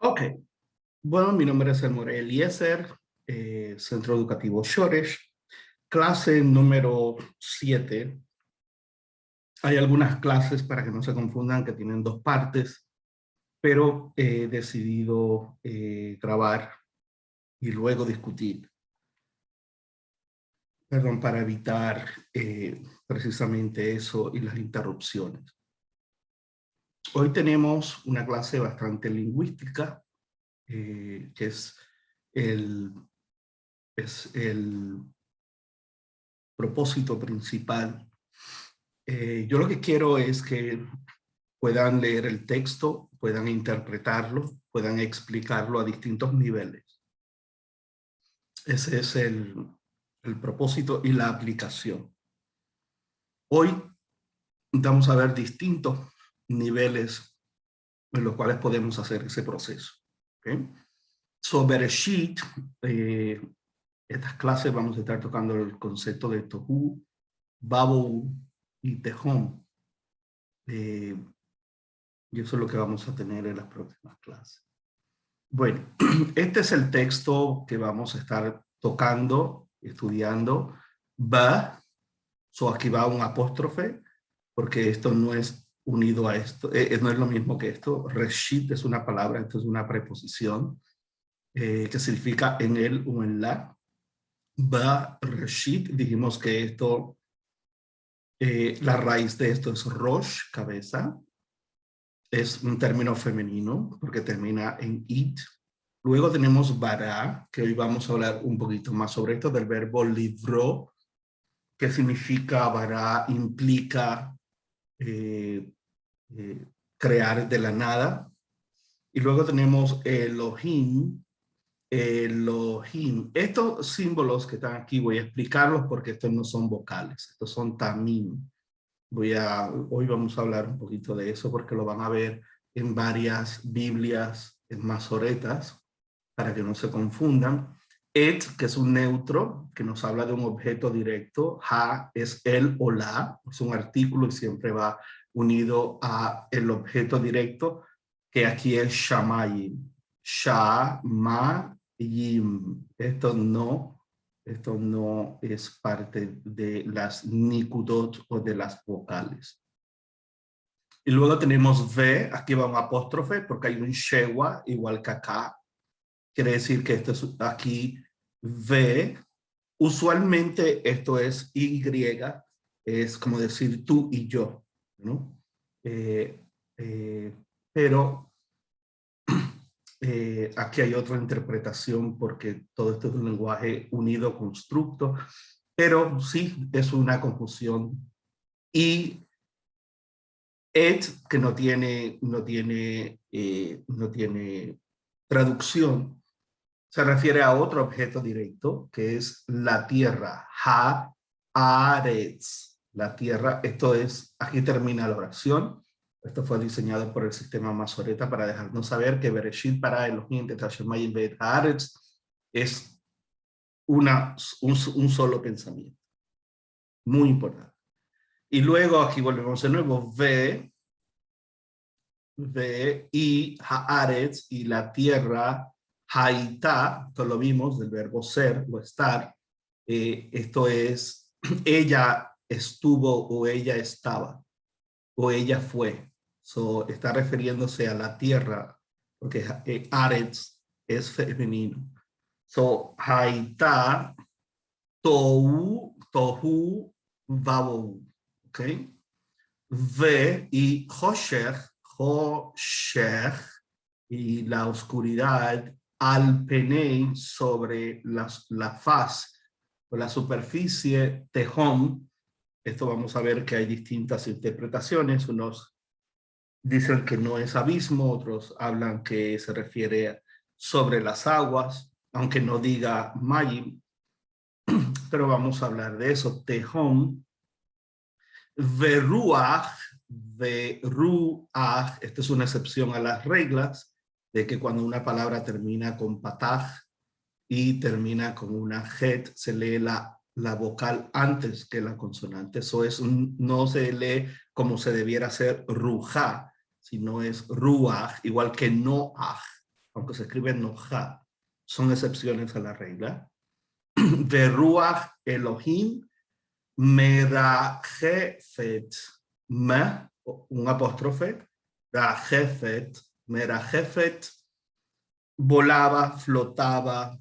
Ok, bueno, mi nombre es Elmore Eliezer, Centro Educativo Shoresh, clase número 7. Hay algunas clases, para que no se confundan, que tienen dos partes, pero he decidido grabar y luego discutir, perdón, para evitar precisamente eso y las interrupciones. Hoy tenemos una clase bastante lingüística, que es el propósito principal. Yo lo que quiero es que puedan leer el texto, puedan interpretarlo, puedan explicarlo a distintos niveles. Ese es el propósito y la aplicación. Hoy vamos a ver distintos niveles en los cuales podemos hacer ese proceso. ¿Okay? Sobre Bereshit, estas clases vamos a estar tocando el concepto de Tohu, Babou y Tehom. Y eso es lo que vamos a tener en las próximas clases. Bueno, este es el texto que vamos a estar tocando, estudiando. Ba, aquí va un apóstrofe, porque esto no es unido a esto, no es lo mismo que esto. Reshit es una palabra, esto es una preposición que significa en él o en la. Ba, Reshit, dijimos que esto, la raíz de esto es Rosh, cabeza. Es un término femenino porque termina en it. Luego tenemos bara, que hoy vamos a hablar un poquito más sobre esto, del verbo libró, que significa bara, implica crear de la nada. Y luego tenemos Elohim. Elohim. Estos símbolos que están aquí voy a explicarlos porque estos no son vocales, estos son tamim. Hoy vamos a hablar un poquito de eso porque lo van a ver en varias Biblias, en masoretas, para que no se confundan. Et, que es un neutro, que nos habla de un objeto directo. Ha es el o la, es un artículo y siempre va unido a el objeto directo, que aquí es shamayim. Shamayim. Esto no es parte de las nikudot o de las vocales. Y luego tenemos V, aquí va un apóstrofe porque hay un shewa igual que acá. Quiere decir que esto es aquí V. Usualmente esto es Y, es como decir tú y yo, ¿no? Pero aquí hay otra interpretación porque todo esto es un lenguaje unido constructo, pero sí es una confusión. Y et, que no tiene traducción, se refiere a otro objeto directo que es la tierra. Ha-aretz, la tierra. Esto es, aquí termina la oración. Esto fue diseñado por el sistema Masoreta para dejarnos saber que Bereshit para Elohim de Tashemayim Beit Haaretz es un solo pensamiento. Muy importante. Y luego aquí volvemos de nuevo. Ve y Haaretz y la tierra. Haitá, esto lo vimos del verbo ser o estar. Esto es ella estuvo o ella estaba o ella fue. Está refiriéndose a la tierra porque Aretz es femenino. Haitá tohu vavou. ¿Ok? Ve y Hoshech y la oscuridad al penei sobre la faz o la superficie tehom. Esto vamos a ver que hay distintas interpretaciones. Unos dicen que no es abismo, otros hablan que se refiere sobre las aguas, aunque no diga mayim, pero vamos a hablar de eso. Tehom, veruach, esta es una excepción a las reglas de que cuando una palabra termina con pataj y termina con una het, se lee la vocal antes que la consonante. Eso no se lee como se debiera hacer ruja, sino es ruaj, igual que noaj. aunque se escribe Noja, son excepciones a la regla. Veruach Elohim merajefet, un apóstrofe, rajefet, merajefet, volaba, flotaba,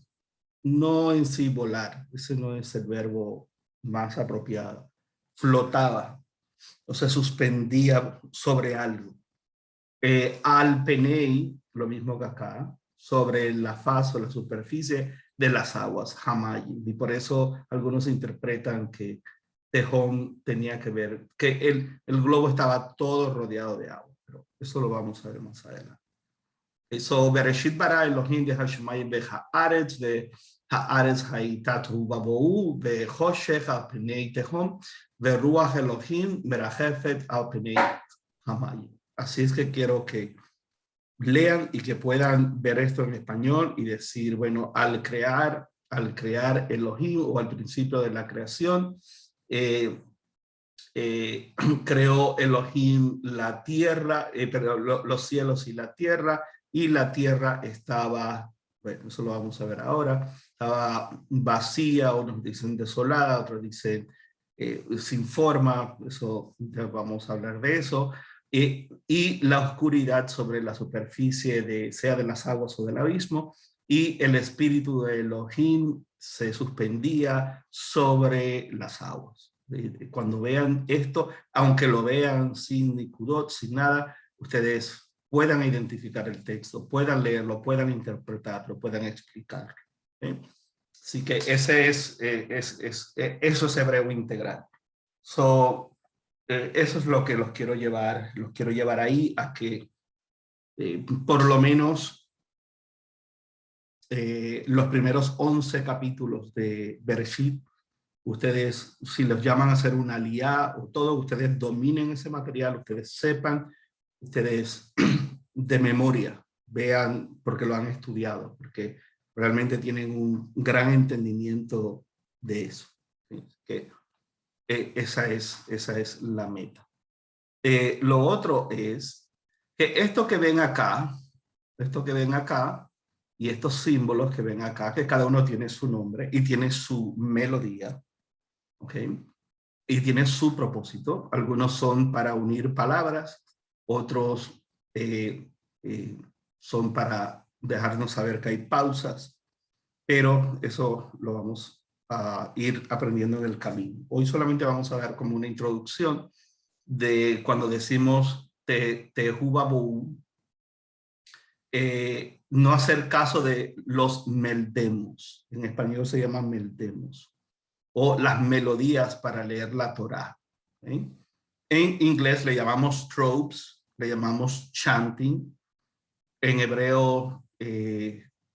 no en sí volar, ese no es el verbo más apropiado, flotaba, o se suspendía sobre algo. Al penei, lo mismo que acá, sobre la faz o la superficie de las aguas, Hamayim. Y por eso algunos interpretan que Tejón tenía que ver, que el globo estaba todo rodeado de agua. Pero eso lo vamos a ver más adelante. So, Bereshit bara Elohim de Hashemayim beha'aretz, ha'aretz ha'itat hu ba'bohu, ve'choshech al penei Tejón, ve'ruach Elohim merajefet al penei Hamayim. Así es que quiero que lean y que puedan ver esto en español y decir, bueno, al crear Elohim o al principio de la creación, creó Elohim la tierra, los cielos y la tierra estaba, bueno, eso lo vamos a ver ahora, estaba vacía, unos dicen desolada, otros dicen sin forma, eso ya vamos a hablar de eso. Y la oscuridad sobre la superficie, sea de las aguas o del abismo, y el espíritu de Elohim se suspendía sobre las aguas. Cuando vean esto, aunque lo vean sin nikudot, sin nada, ustedes puedan identificar el texto, puedan leerlo, puedan interpretarlo, puedan explicarlo. Así que eso es hebreo integral. Eso es lo que los quiero llevar ahí a que por lo menos los primeros 11 capítulos de Bereshit, ustedes, si los llaman a hacer una aliyá o todo, ustedes dominen ese material, ustedes sepan, ustedes de memoria vean porque lo han estudiado, porque realmente tienen un gran entendimiento de eso. ¿Sí? Que esa es la meta. Lo otro es que esto que ven acá y estos símbolos que ven acá, que cada uno tiene su nombre y tiene su melodía, ¿ok? Y tiene su propósito. Algunos son para unir palabras, otros son para dejarnos saber que hay pausas, pero eso lo vamos a ir aprendiendo en el camino. Hoy solamente vamos a dar como una introducción de cuando decimos Tehu Babu, no hacer caso de los meldemos. En español se llaman meldemos. O las melodías para leer la Torá. ¿Eh? En inglés le llamamos tropes, le llamamos chanting. En hebreo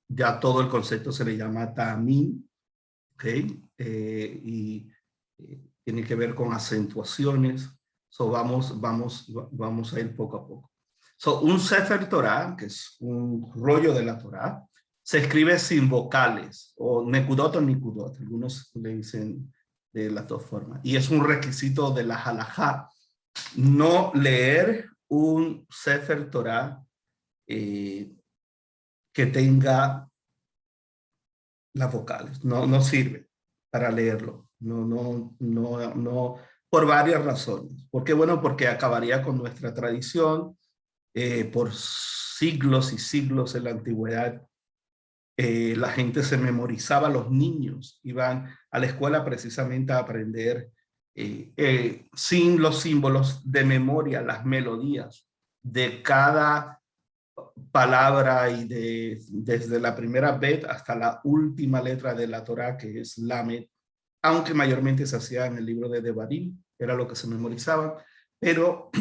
ya todo el concepto se le llama ta'amim, ¿okay? Y tiene que ver con acentuaciones. Vamos a ir poco a poco. Un Sefer Torah, que es un rollo de la Torá, se escribe sin vocales, o nekudot o nikudot, algunos le dicen de las dos formas. Y es un requisito de la halajá, no leer un Sefer Torah que tenga las vocales, no sirve para leerlo, no, por varias razones. ¿Por qué? Bueno, porque acabaría con nuestra tradición. Por siglos y siglos en la antigüedad, la gente se memorizaba, los niños iban a la escuela precisamente a aprender sin los símbolos de memoria, las melodías de cada palabra y desde la primera bet hasta la última letra de la Torá, que es Lamed, aunque mayormente se hacía en el libro de Devarim, era lo que se memorizaba, pero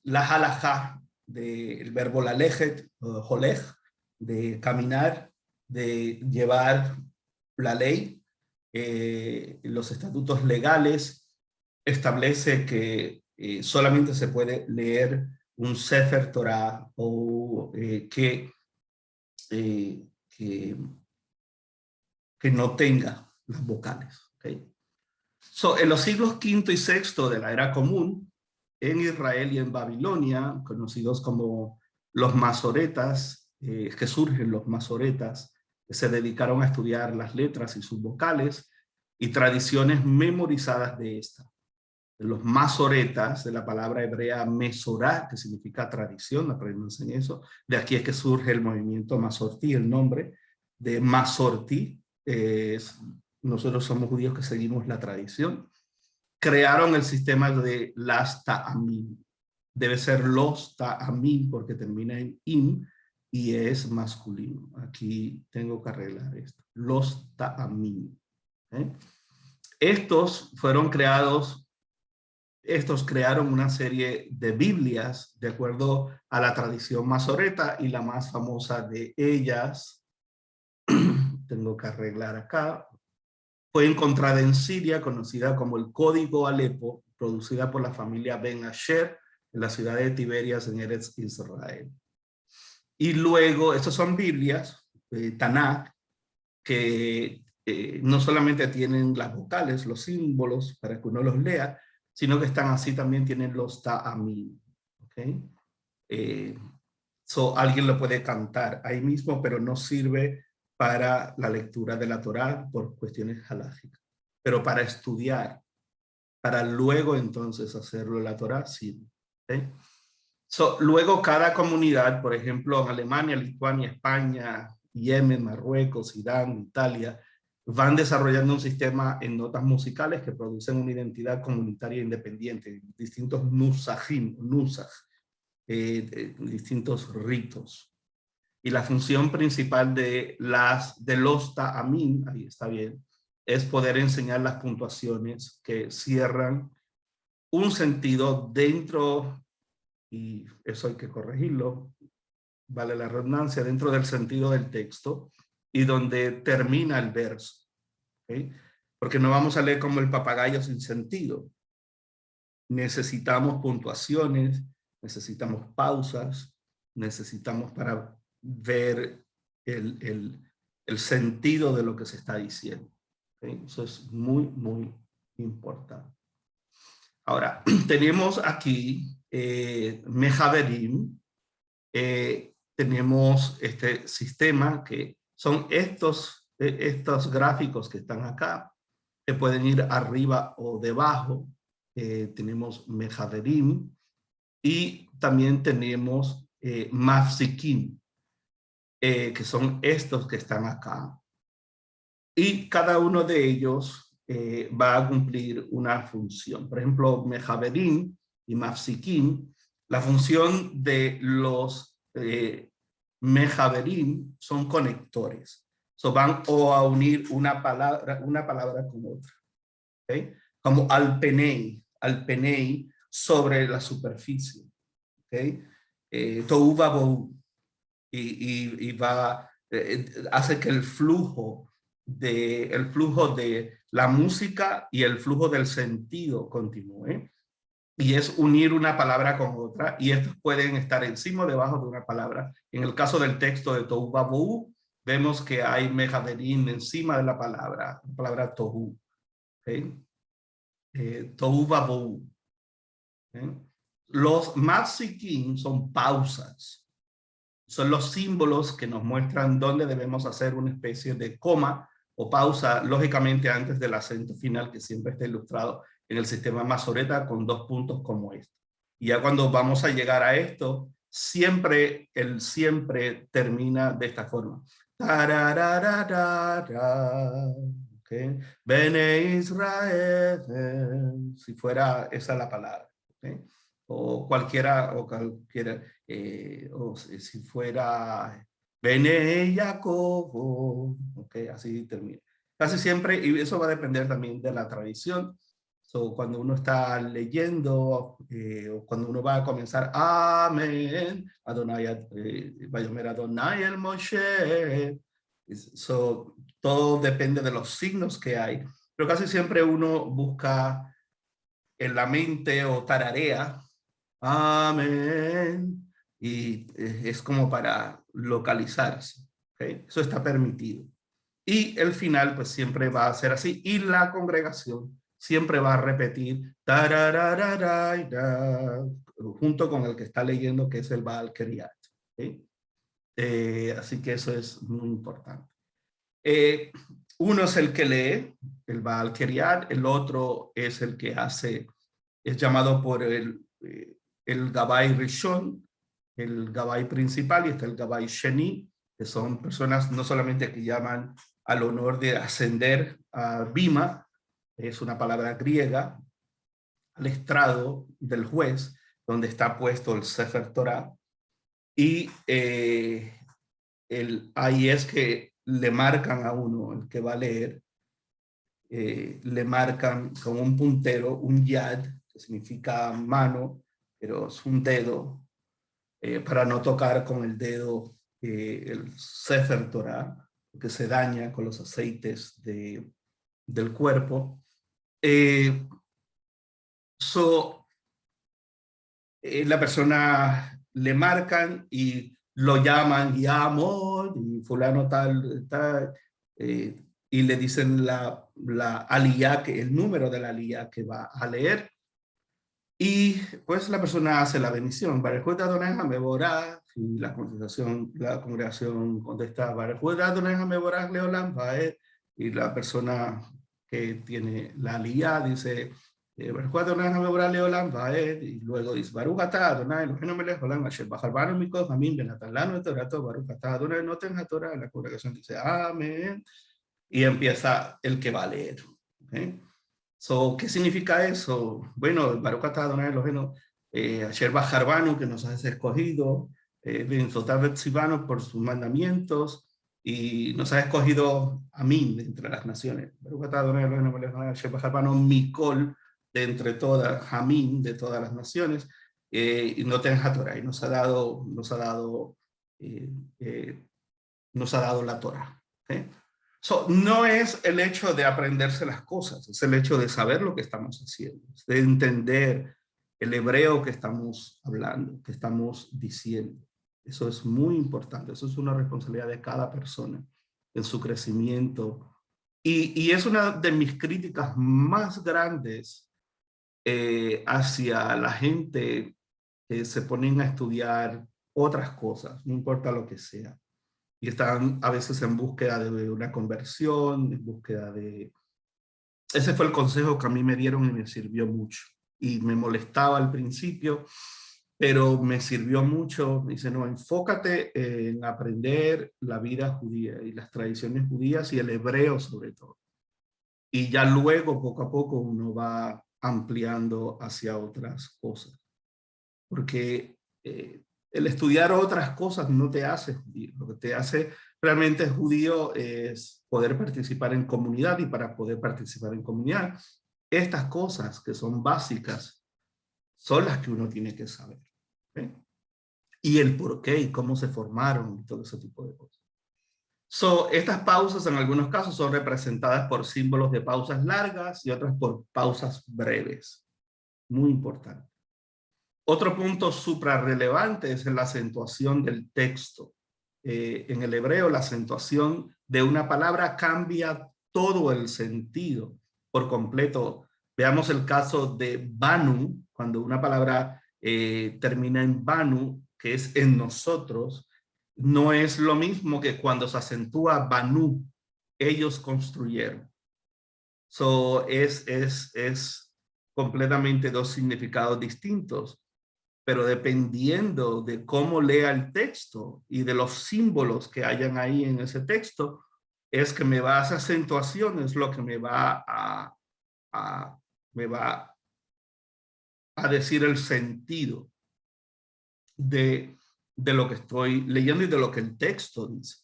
la halajá del verbo lalejet, holej, de caminar, de llevar la ley, los estatutos legales, establece que solamente se puede leer un Sefer Torah o que no tenga las vocales. ¿Okay? En los siglos V y VI de la era común, en Israel y en Babilonia, conocidos como Los masoretas, que surgen los masoretas, que se dedicaron a estudiar las letras y sus vocales y tradiciones memorizadas de esta. Los masoretas, de la palabra hebrea mesorá, que significa tradición, apréndanse en eso. De aquí es que surge el movimiento masortí, el nombre de masortí. Nosotros somos judíos que seguimos la tradición. Crearon el sistema de las ta'amim. Debe ser los ta'amim porque termina en im y es masculino. Aquí tengo que arreglar esto. Los ta'amim. Estos crearon una serie de Biblias de acuerdo a la tradición masoreta y la más famosa de ellas, tengo que arreglar acá, fue encontrada en Siria, conocida como el Código Alepo, producida por la familia Ben Asher en la ciudad de Tiberias en Eretz Israel. Y luego, estas son Biblias, Tanakh, que no solamente tienen las vocales, los símbolos para que uno los lea, sino que están así, también tienen los ta'amim. ¿Okay? Alguien lo puede cantar ahí mismo, pero no sirve para la lectura de la Torá por cuestiones halásicas. Pero para estudiar, para luego entonces hacerlo la Torá, sí. ¿Okay? Luego cada comunidad, por ejemplo, en Alemania, Lituania, España, Yemen, Marruecos, Irán, Italia, van desarrollando un sistema en notas musicales que producen una identidad comunitaria independiente, distintos nusajim, nusaj, distintos ritos. Y la función principal de los ta'amim, ahí está bien, es poder enseñar las puntuaciones que cierran un sentido dentro, y eso hay que corregirlo, vale la redundancia, dentro del sentido del texto y donde termina el verso. ¿Okay? Porque no vamos a leer como el papagayo sin sentido. Necesitamos puntuaciones, necesitamos pausas, necesitamos para ver el sentido de lo que se está diciendo. ¿Okay? Eso es muy, muy importante. Ahora, tenemos aquí Mejaverim, tenemos este sistema que son estos gráficos que están acá, que pueden ir arriba o debajo. Tenemos Mejaverim y también tenemos Mafsikim, que son estos que están acá. Y cada uno de ellos va a cumplir una función. Por ejemplo, Mejaverim y Mafsikim, la función de los Mejaverim son conectores. Van o a unir una palabra con otra. ¿Okay? Como alpenei sobre la superficie. ¿Okay? Tohu vabohu. Y hace que el flujo de la música y el flujo del sentido continúe. Y es unir una palabra con otra, y estos pueden estar encima o debajo de una palabra. En el caso del texto de Tohu Vabohu, vemos que hay Mejaverim encima de la palabra Tohu. ¿Okay? Tohu Vabohu. ¿Okay? Los Mafsikim son pausas. Son los símbolos que nos muestran dónde debemos hacer una especie de coma o pausa, lógicamente antes del acento final, que siempre está ilustrado en el sistema masoreta con 2 puntos como este. Y ya cuando vamos a llegar a esto, siempre termina de esta forma. Okay. Bene Israel, si fuera esa la palabra. Okay. O cualquiera, o si fuera Bene Jacob, okay, así termina. Casi siempre, y eso va a depender también de la tradición. Cuando uno está leyendo, o cuando uno va a comenzar, Amén, Adonai, Vayomer Adonai el Moshe. Todo depende de los signos que hay, pero casi siempre uno busca en la mente o tararea, Amén, y es como para localizarse. ¿Okay? Eso está permitido. Y el final pues siempre va a ser así, y la congregación siempre va a repetir junto con el que está leyendo, que es el Baal Keriat. ¿Okay? Así que eso es muy importante. Uno es el que lee, el Baal Keriat, el otro es el que hace, es llamado por el Gabay Rishon, el Gabay principal, y está el Gabay Sheni, que son personas no solamente que llaman al honor de ascender a Bima, es una palabra griega, al estrado del juez, donde está puesto el Sefer Torah, y ahí es que le marcan a uno, el que va a leer, le marcan con un puntero, un yad, que significa mano, pero es un dedo, para no tocar con el dedo el Sefer Torah, que se daña con los aceites del cuerpo. La persona le marcan y lo llaman y amor y fulano tal, y le dicen la aliyá, el número de la aliyá que va a leer, y pues la persona hace la bendición. Y la congregación contesta, y la persona que tiene la aliyá dice, y luego dice, Baruch atah Adonai Eloheinu melech haolam asher bachar banu mikol hamim benatan lanu et torato Baruch atah Adonai noten haTorah. La congregación dice amén y empieza el que va a leer. ¿Okay? ¿Qué significa eso? Bueno, Baruch atah Adonai Eloheinu asher bachar banu, que nos has escogido, benzotav etzivanu, por sus mandamientos, y nos has escogido a mí de entre las naciones. Baruch atah Adonai Eloheinu melech haolam asher bachar banu mikol, de entre todas, Jamín, de todas las naciones, y no tenga Torah, y nos ha dado la Torah. ¿Okay? No es el hecho de aprenderse las cosas, es el hecho de saber lo que estamos haciendo, de entender el hebreo que estamos hablando, que estamos diciendo. Eso es muy importante, eso es una responsabilidad de cada persona en su crecimiento. Y es una de mis críticas más grandes hacia la gente que se ponen a estudiar otras cosas, no importa lo que sea, y están a veces en búsqueda de una conversión, en búsqueda de... Ese fue el consejo que a mí me dieron y me sirvió mucho, y me molestaba al principio, pero me sirvió mucho. Me dice, no, enfócate en aprender la vida judía y las tradiciones judías y el hebreo sobre todo, y ya luego poco a poco uno va ampliando hacia otras cosas, porque el estudiar otras cosas no te hace judío. Lo que te hace realmente judío es poder participar en comunidad, y para poder participar en comunidad, estas cosas que son básicas son las que uno tiene que saber, ¿okay? Y el por qué y cómo se formaron y todo ese tipo de cosas. Estas pausas en algunos casos son representadas por símbolos de pausas largas y otras por pausas breves. Muy importante. Otro punto suprarrelevante es la acentuación del texto. En el hebreo, la acentuación de una palabra cambia todo el sentido por completo. Veamos el caso de Banu, cuando una palabra termina en Banu, que es en nosotros, no es lo mismo que cuando se acentúa Banu, ellos construyeron. Es completamente dos significados distintos, pero dependiendo de cómo lea el texto y de los símbolos que hayan ahí en ese texto, es que me va a hacer acentuaciones, lo que me va a decir el sentido de lo que estoy leyendo y de lo que el texto dice.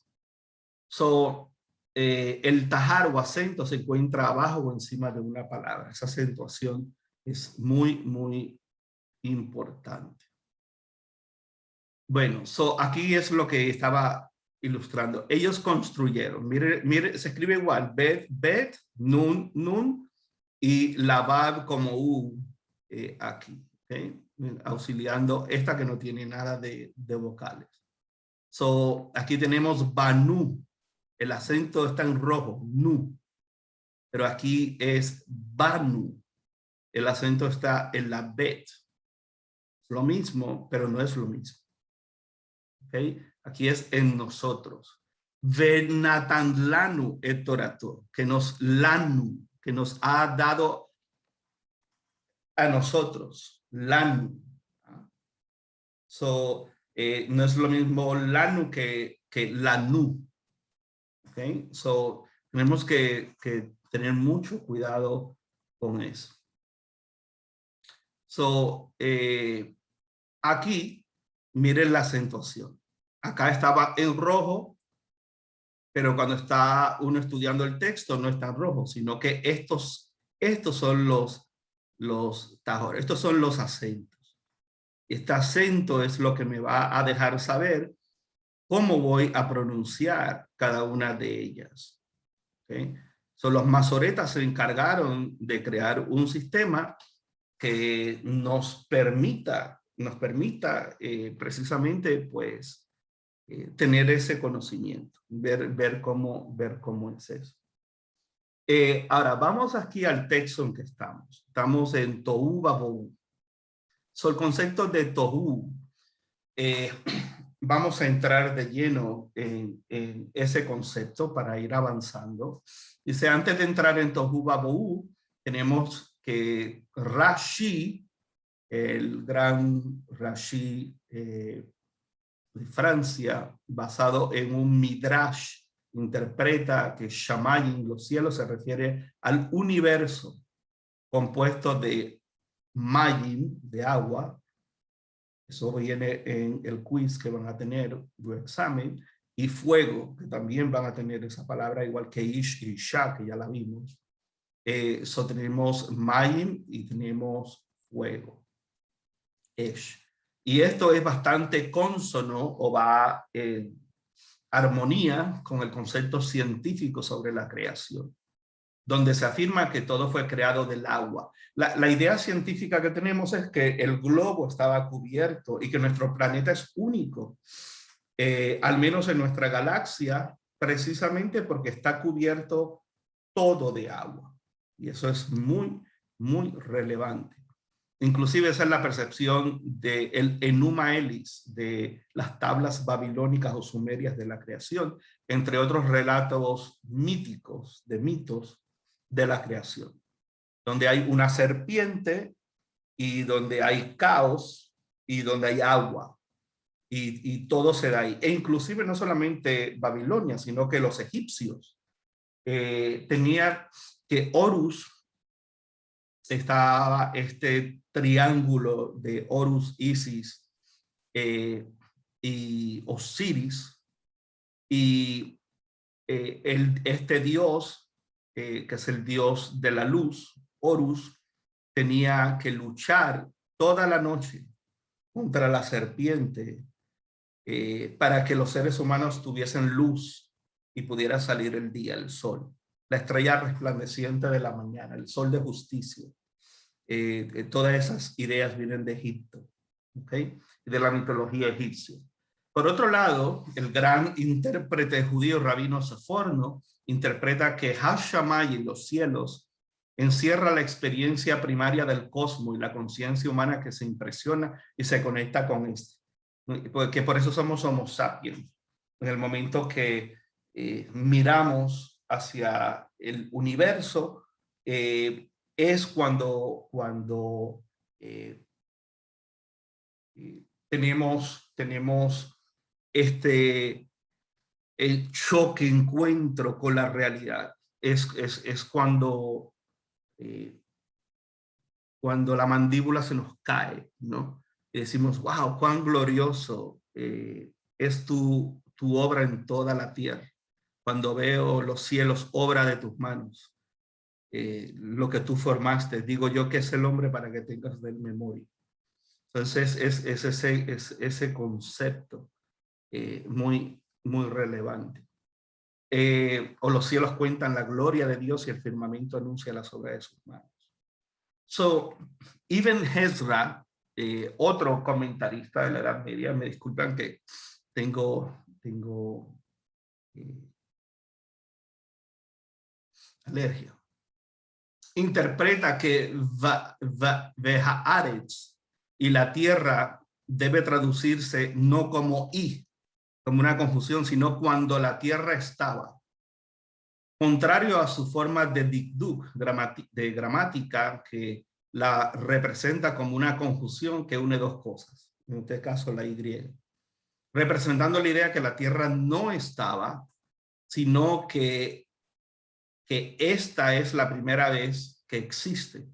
El tajar o acento se encuentra abajo o encima de una palabra. Esa acentuación es muy, muy importante. Bueno, aquí es lo que estaba ilustrando. Ellos construyeron. Mire, se escribe igual. Bet, nun, nun, y la bab como u aquí. ¿Okay? Auxiliando esta que no tiene nada de vocales. Aquí tenemos banu. El acento está en rojo, nu. Pero aquí es banu. El acento está en la bet. Lo mismo, pero no es lo mismo. ¿Okay? Aquí es en nosotros. Venatan lanu et torato, que nos lanu, que nos ha dado a nosotros, lanu. So, no es lo mismo lanu que lanu. ¿Okay? So, tenemos que tener mucho cuidado con eso. So, aquí, miren la acentuación. Acá estaba en rojo, pero cuando está uno estudiando el texto no está en rojo, sino que estos son los tajores, estos son los acentos. Este acento es lo que me va a dejar saber cómo voy a pronunciar cada una de ellas. ¿Okay? So, los masoretas se encargaron de crear un sistema que nos permita precisamente pues tener ese conocimiento, ver cómo es eso. Ahora vamos aquí al texto en que estamos. Estamos en Tohu Vabohu. So, el concepto de Tohu, vamos a entrar de lleno en ese concepto para ir avanzando. Dice, antes de entrar en Tohu Vabohu, tenemos que Rashi, el gran Rashi de Francia, basado en un midrash, interpreta que Shamayim, los cielos, se refiere al universo compuesto de Mayim, de agua. Eso viene en el quiz que van a tener, tu examen, y fuego, que también van a tener esa palabra, igual que Ish y Isha, que ya la vimos. So tenemos Mayim y tenemos fuego. Esh. Y esto es bastante consono o va en armonía con el concepto científico sobre la creación, donde se afirma que todo fue creado del agua. La idea científica que tenemos es que el globo estaba cubierto y que nuestro planeta es único, al menos en nuestra galaxia, precisamente porque está cubierto todo de agua. Y eso es muy, muy relevante. Inclusive esa es la percepción del Enuma Elis, de las tablas babilónicas o sumerias de la creación, entre otros relatos míticos, de mitos de la creación, donde hay una serpiente y donde hay caos y donde hay agua y todo se da ahí. E inclusive no solamente Babilonia, sino que los egipcios tenían que Horus, estaba este triángulo de Horus, Isis y Osiris, y este dios, que es el dios de la luz, Horus, tenía que luchar toda la noche contra la serpiente para que los seres humanos tuviesen luz y pudiera salir el día, el sol, la estrella resplandeciente de la mañana, el sol de justicia. Todas esas ideas vienen de Egipto, ¿okay? De la mitología egipcia. Por otro lado, el gran intérprete judío Rabino Saforno interpreta que Hashamayim, los cielos, encierra la experiencia primaria del cosmos y la conciencia humana que se impresiona y se conecta con este. Porque por eso somos Homo sapiens. En el momento que miramos hacia el universo, es cuando tenemos este el choque, encuentro con la realidad. Es cuando la mandíbula se nos cae, ¿no? Y decimos, wow, cuán glorioso es tu obra en toda la tierra. Cuando veo los cielos, obra de tus manos. Lo que tú formaste, digo yo que es el hombre para que tengas de memoria. Entonces es ese concepto muy, muy relevante. O los cielos cuentan la gloria de Dios y el firmamento anuncia las obras de sus manos. So, Ibn Ezra, otro comentarista de la Edad Media, me disculpan que tengo alergia, interpreta que Vehaaretz y la tierra debe traducirse no como I, como una conjunción, sino cuando la tierra estaba. Contrario a su forma de dikduk, de gramática, que la representa como una conjunción que une dos cosas, en este caso la Y, representando la idea que la tierra no estaba, sino que esta es la primera vez que existe,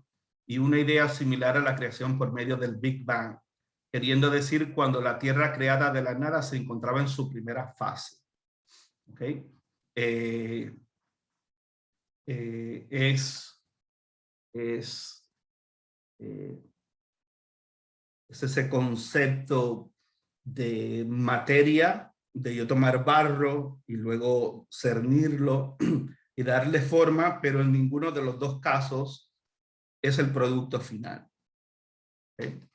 y una idea similar a la creación por medio del Big Bang, queriendo decir cuando la tierra creada de la nada se encontraba en su primera fase. ¿Okay? Es ese concepto de materia, de yo tomar barro y luego cernirlo y darle forma, pero en ninguno de los dos casos es el producto final. ¿Okay?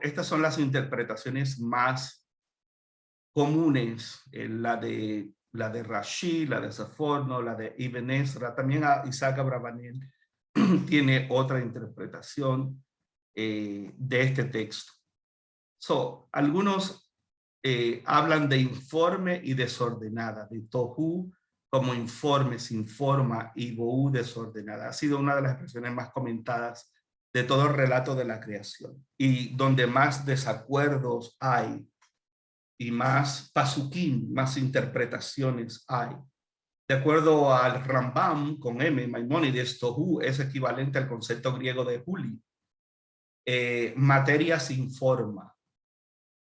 Estas son las interpretaciones más comunes, la de Rashi, la de Saforno, la de Ibn Ezra. También a Isaac Abravanel tiene otra interpretación de este texto. Algunos hablan de informe y desordenada, de tohu como informe, sin forma, y bohu desordenada. Ha sido una de las expresiones más comentadas de todo el relato de la creación, y donde más desacuerdos hay, y más pasukim, más interpretaciones hay. De acuerdo al Rambam, con M, Maimónides, tohu es equivalente al concepto griego de huli, materia sin forma,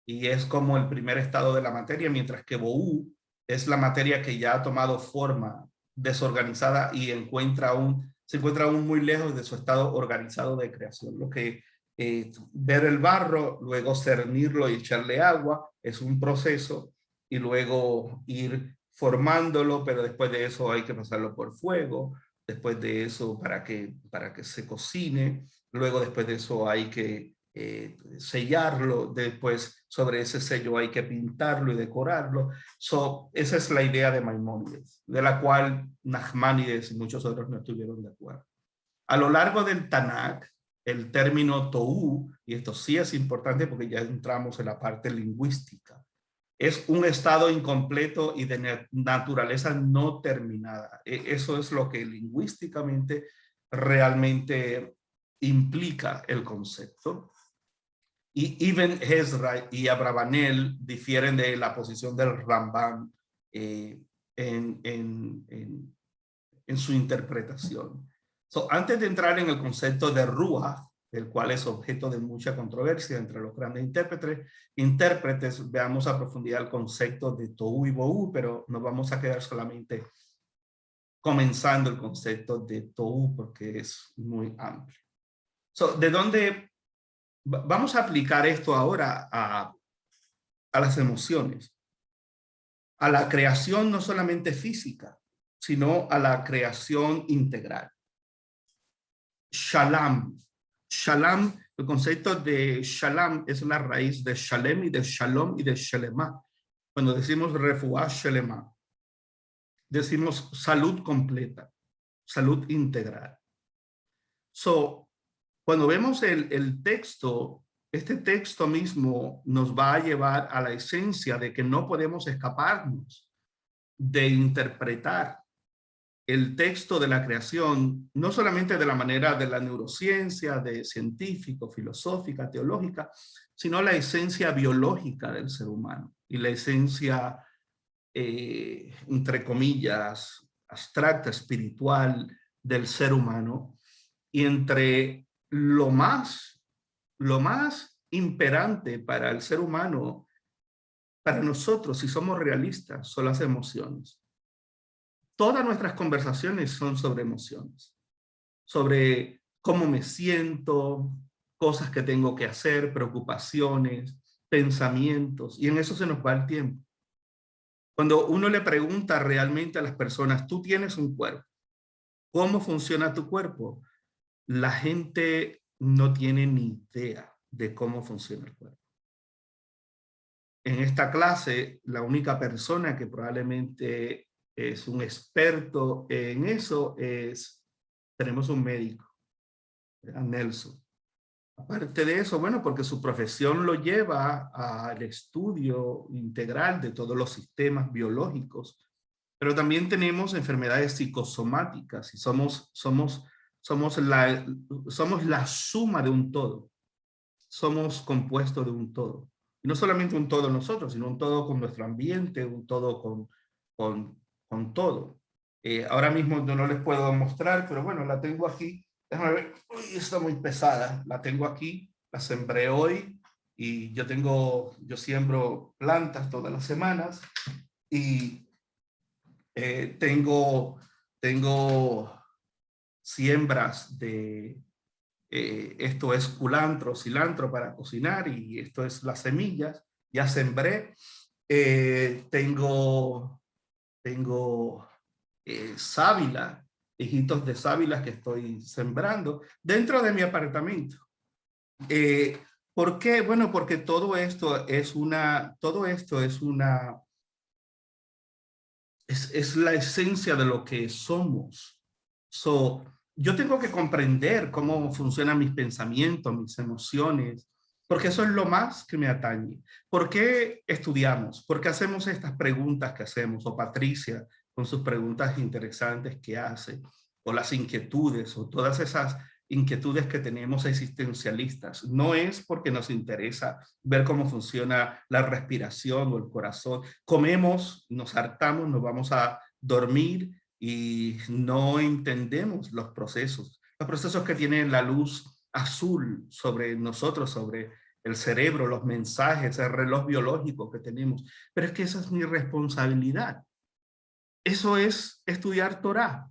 y es como el primer estado de la materia, mientras que bohu es la materia que ya ha tomado forma desorganizada y se encuentra aún muy lejos de su estado organizado de creación. Lo que ver el barro, luego cernirlo y echarle agua, es un proceso, y luego ir formándolo, pero después de eso hay que pasarlo por fuego, después de eso para que se cocine, luego después de eso hay que sellarlo, después sobre ese sello hay que pintarlo y decorarlo. Esa es la idea de Maimónides, de la cual Nachmanides y muchos otros no estuvieron de acuerdo. A lo largo del Tanakh, el término tohu, y esto sí es importante porque ya entramos en la parte lingüística, es un estado incompleto y de naturaleza no terminada. Eso es lo que lingüísticamente realmente implica el concepto. Y Ibn Ezra y Abravanel difieren de la posición del Rambam en su interpretación. Antes de entrar en el concepto de Ruach, el cual es objeto de mucha controversia entre los grandes intérpretes, veamos a profundidad el concepto de Tohu y Bohu, pero nos vamos a quedar solamente comenzando el concepto de Tohu porque es muy amplio. ¿De dónde vamos a aplicar esto ahora a las emociones? A la creación no solamente física, sino a la creación integral. Shalom. Shalom, el concepto de shalom es la raíz de shalem y de shalom y de shalema. Cuando decimos refuah shalema, decimos salud completa, salud integral. Cuando vemos el texto, este texto mismo nos va a llevar a la esencia de que no podemos escaparnos de interpretar el texto de la creación, no solamente de la manera de la neurociencia, de científico, filosófica, teológica, sino la esencia biológica del ser humano y la esencia, entre comillas, abstracta, espiritual del ser humano. Y entre lo más imperante para el ser humano, para nosotros, si somos realistas, son las emociones. Todas nuestras conversaciones son sobre emociones, sobre cómo me siento, cosas que tengo que hacer, preocupaciones, pensamientos, y en eso se nos va el tiempo. Cuando uno le pregunta realmente a las personas, tú tienes un cuerpo, ¿cómo funciona tu cuerpo? La gente no tiene ni idea de cómo funciona el cuerpo. En esta clase, la única persona que probablemente es un experto en eso tenemos un médico, Nelson. Aparte de eso, bueno, porque su profesión lo lleva al estudio integral de todos los sistemas biológicos, pero también tenemos enfermedades psicosomáticas y somos la suma de un todo. Somos compuestos de un todo. Y no solamente un todo nosotros, sino un todo con nuestro ambiente, un todo con todo. Ahora mismo no les puedo mostrar, pero bueno, la tengo aquí. Déjame ver. Uy, está muy pesada. La tengo aquí, la sembré hoy y yo siembro plantas todas las semanas y tengo siembras de esto es culantro, cilantro para cocinar y esto es las semillas. Ya sembré. Tengo sábila, hijitos de sábila que estoy sembrando dentro de mi apartamento. ¿Por qué? Bueno, porque es la esencia de lo que somos. Yo tengo que comprender cómo funcionan mis pensamientos, mis emociones, porque eso es lo más que me atañe. ¿Por qué estudiamos? ¿Por qué hacemos estas preguntas que hacemos? O Patricia, con sus preguntas interesantes que hace, o las inquietudes, o todas esas inquietudes que tenemos existencialistas. No es porque nos interesa ver cómo funciona la respiración o el corazón. Comemos, nos hartamos, nos vamos a dormir y no entendemos los procesos que tiene la luz azul sobre nosotros, sobre el cerebro, los mensajes, el reloj biológico que tenemos. Pero es que esa es mi responsabilidad. Eso es estudiar Torá.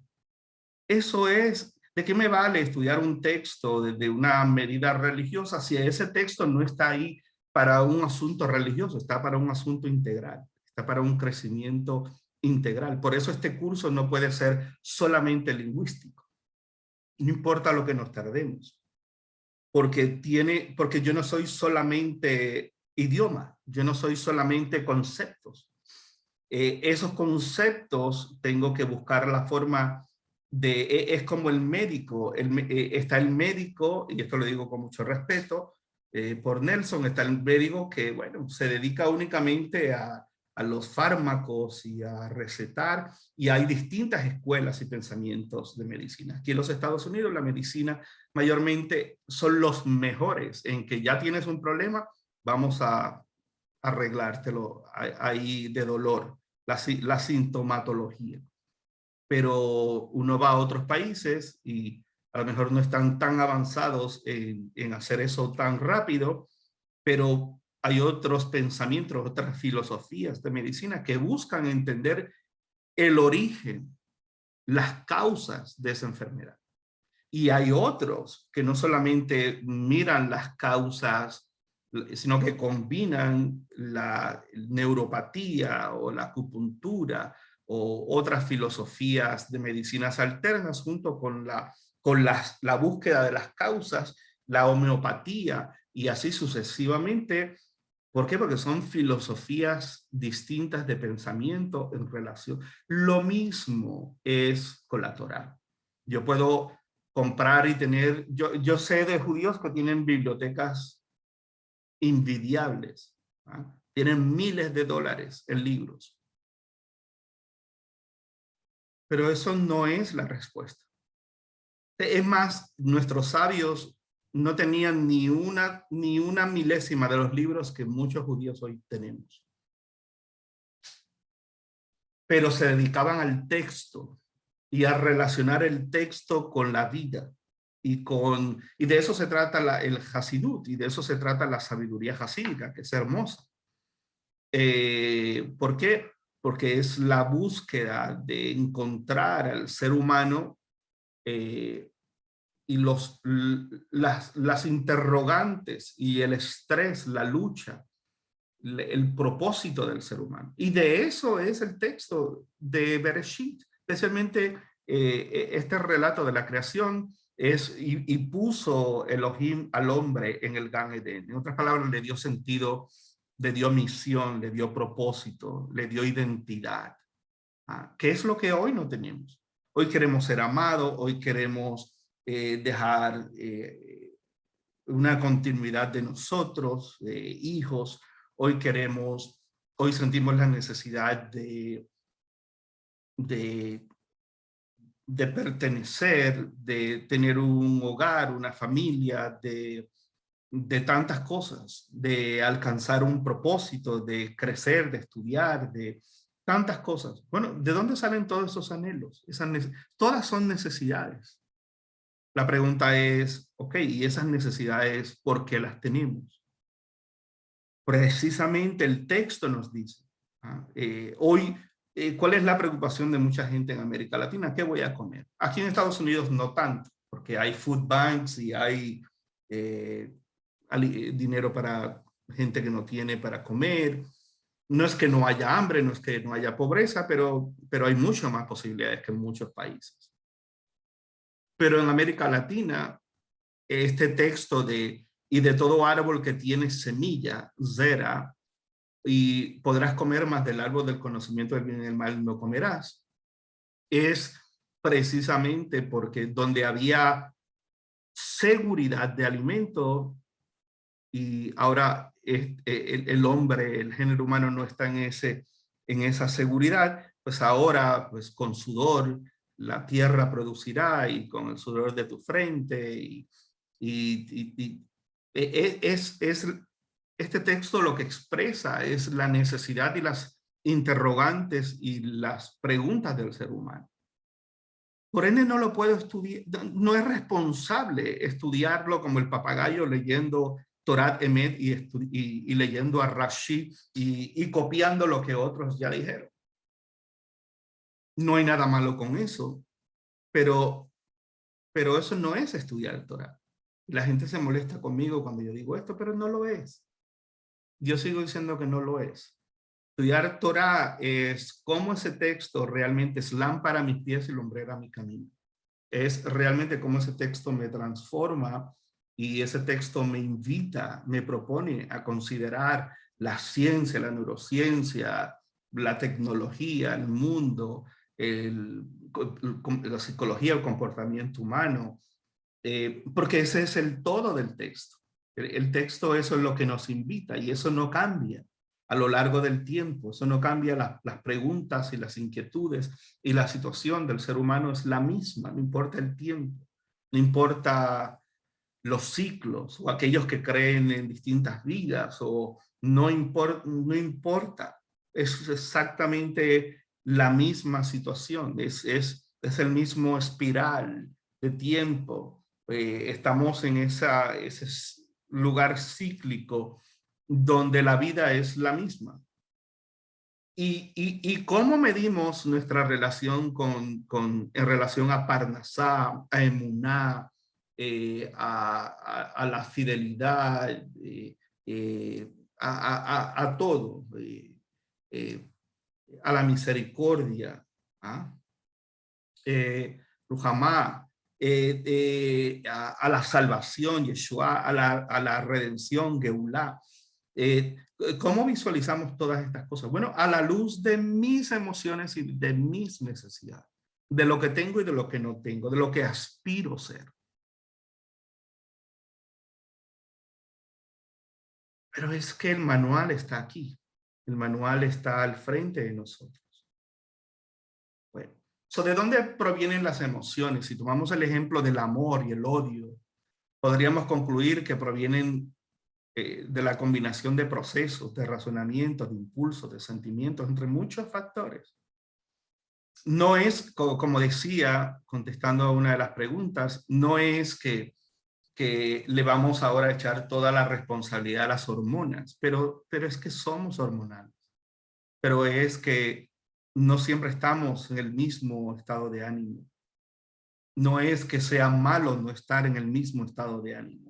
Eso es, ¿de qué me vale estudiar un texto de una medida religiosa si ese texto no está ahí para un asunto religioso, está para un asunto integral, está para un crecimiento integral? Por eso este curso no puede ser solamente lingüístico. No importa lo que nos tardemos, porque yo no soy solamente idioma, yo no soy solamente conceptos. Esos conceptos tengo que buscar la forma es como el médico, está el médico, y esto lo digo con mucho respeto, por Nelson, está el médico que, bueno, se dedica únicamente a los fármacos y a recetar, y hay distintas escuelas y pensamientos de medicina. Aquí en los Estados Unidos la medicina mayormente son los mejores en que ya tienes un problema, vamos a arreglártelo ahí de dolor, la sintomatología. Pero uno va a otros países y a lo mejor no están tan avanzados en hacer eso tan rápido, pero hay otros pensamientos, otras filosofías de medicina que buscan entender el origen, las causas de esa enfermedad. Y hay otros que no solamente miran las causas, sino que combinan la neuropatía o la acupuntura o otras filosofías de medicinas alternas junto con la búsqueda de las causas, la homeopatía y así sucesivamente. ¿Por qué? Porque son filosofías distintas de pensamiento en relación. Lo mismo es con la Torá. Yo puedo comprar y tener, yo sé de judíos que tienen bibliotecas invidiables, ¿ah? Tienen miles de dólares en libros. Pero eso no es la respuesta. Es más, nuestros sabios no tenían ni una milésima de los libros que muchos judíos hoy tenemos. Pero se dedicaban al texto y a relacionar el texto con la vida. Y de eso se trata el Hasidut, y de eso se trata la sabiduría hasídica, que es hermosa. ¿Por qué? Porque es la búsqueda de encontrar al ser humano y las interrogantes y el estrés, la lucha, el propósito del ser humano. Y de eso es el texto de Bereshit, especialmente este relato de la creación y puso Elohim al hombre en el Gan Eden. En otras palabras, le dio sentido, le dio misión, le dio propósito, le dio identidad. ¿Qué es lo que hoy no tenemos? Hoy queremos ser amados, hoy queremos dejar una continuidad de nosotros, hijos. Hoy sentimos la necesidad de pertenecer, de tener un hogar, una familia, de tantas cosas, de alcanzar un propósito, de crecer, de estudiar, de tantas cosas. Bueno, ¿de dónde salen todos esos anhelos? Todas son necesidades. La pregunta es, ok, ¿y esas necesidades por qué las tenemos? Precisamente el texto nos dice, hoy, ¿cuál es la preocupación de mucha gente en América Latina? ¿Qué voy a comer? Aquí en Estados Unidos no tanto, porque hay food banks y hay dinero para gente que no tiene para comer. No es que no haya hambre, no es que no haya pobreza, pero hay mucho más posibilidades que en muchos países. Pero en América Latina, este texto y de todo árbol que tiene semilla, zera, y podrás comer más del árbol del conocimiento del bien y del mal no comerás, es precisamente porque donde había seguridad de alimento y ahora el hombre, el género humano no está en esa seguridad, pues ahora pues con sudor la tierra producirá y con el sudor de tu frente este texto lo que expresa es la necesidad y las interrogantes y las preguntas del ser humano. Por ende no lo puedo estudiar, no es responsable estudiarlo como el papagayo leyendo Torat Emet y leyendo a Rashi y copiando lo que otros ya dijeron. No hay nada malo con eso, pero eso no es estudiar el Torah. La gente se molesta conmigo cuando yo digo esto, pero no lo es. Yo sigo diciendo que no lo es. Estudiar Torah es cómo ese texto realmente es lámpara a mis pies y lumbrera a mi camino. Es realmente cómo ese texto me transforma y ese texto me invita, me propone a considerar la ciencia, la neurociencia, la tecnología, el mundo, la psicología, el comportamiento humano, porque ese es el todo del texto. El texto, eso es lo que nos invita y eso no cambia a lo largo del tiempo. Eso no cambia las preguntas y las inquietudes y la situación del ser humano es la misma, no importa el tiempo, no importa los ciclos o aquellos que creen en distintas vidas o no importa. Es exactamente la misma situación, es el mismo espiral de tiempo. Estamos en ese lugar cíclico donde la vida es la misma. ¿Y cómo medimos nuestra relación en relación a Parnasá, a Emuná, a la fidelidad, a todo, a la misericordia, Ruhamá, a la salvación, Yeshua, a la redención, Geulá? ¿Cómo visualizamos todas estas cosas? Bueno, a la luz de mis emociones y de mis necesidades, de lo que tengo y de lo que no tengo, de lo que aspiro a ser. Pero es que el manual está aquí. El manual está al frente de nosotros. Bueno, ¿de dónde provienen las emociones? Si tomamos el ejemplo del amor y el odio, podríamos concluir que provienen de la combinación de procesos, de razonamientos, de impulsos, de sentimientos, entre muchos factores. No es, como decía, contestando a una de las preguntas, no es que le vamos ahora a echar toda la responsabilidad a las hormonas, pero es que somos hormonales. Pero es que no siempre estamos en el mismo estado de ánimo. No es que sea malo no estar en el mismo estado de ánimo.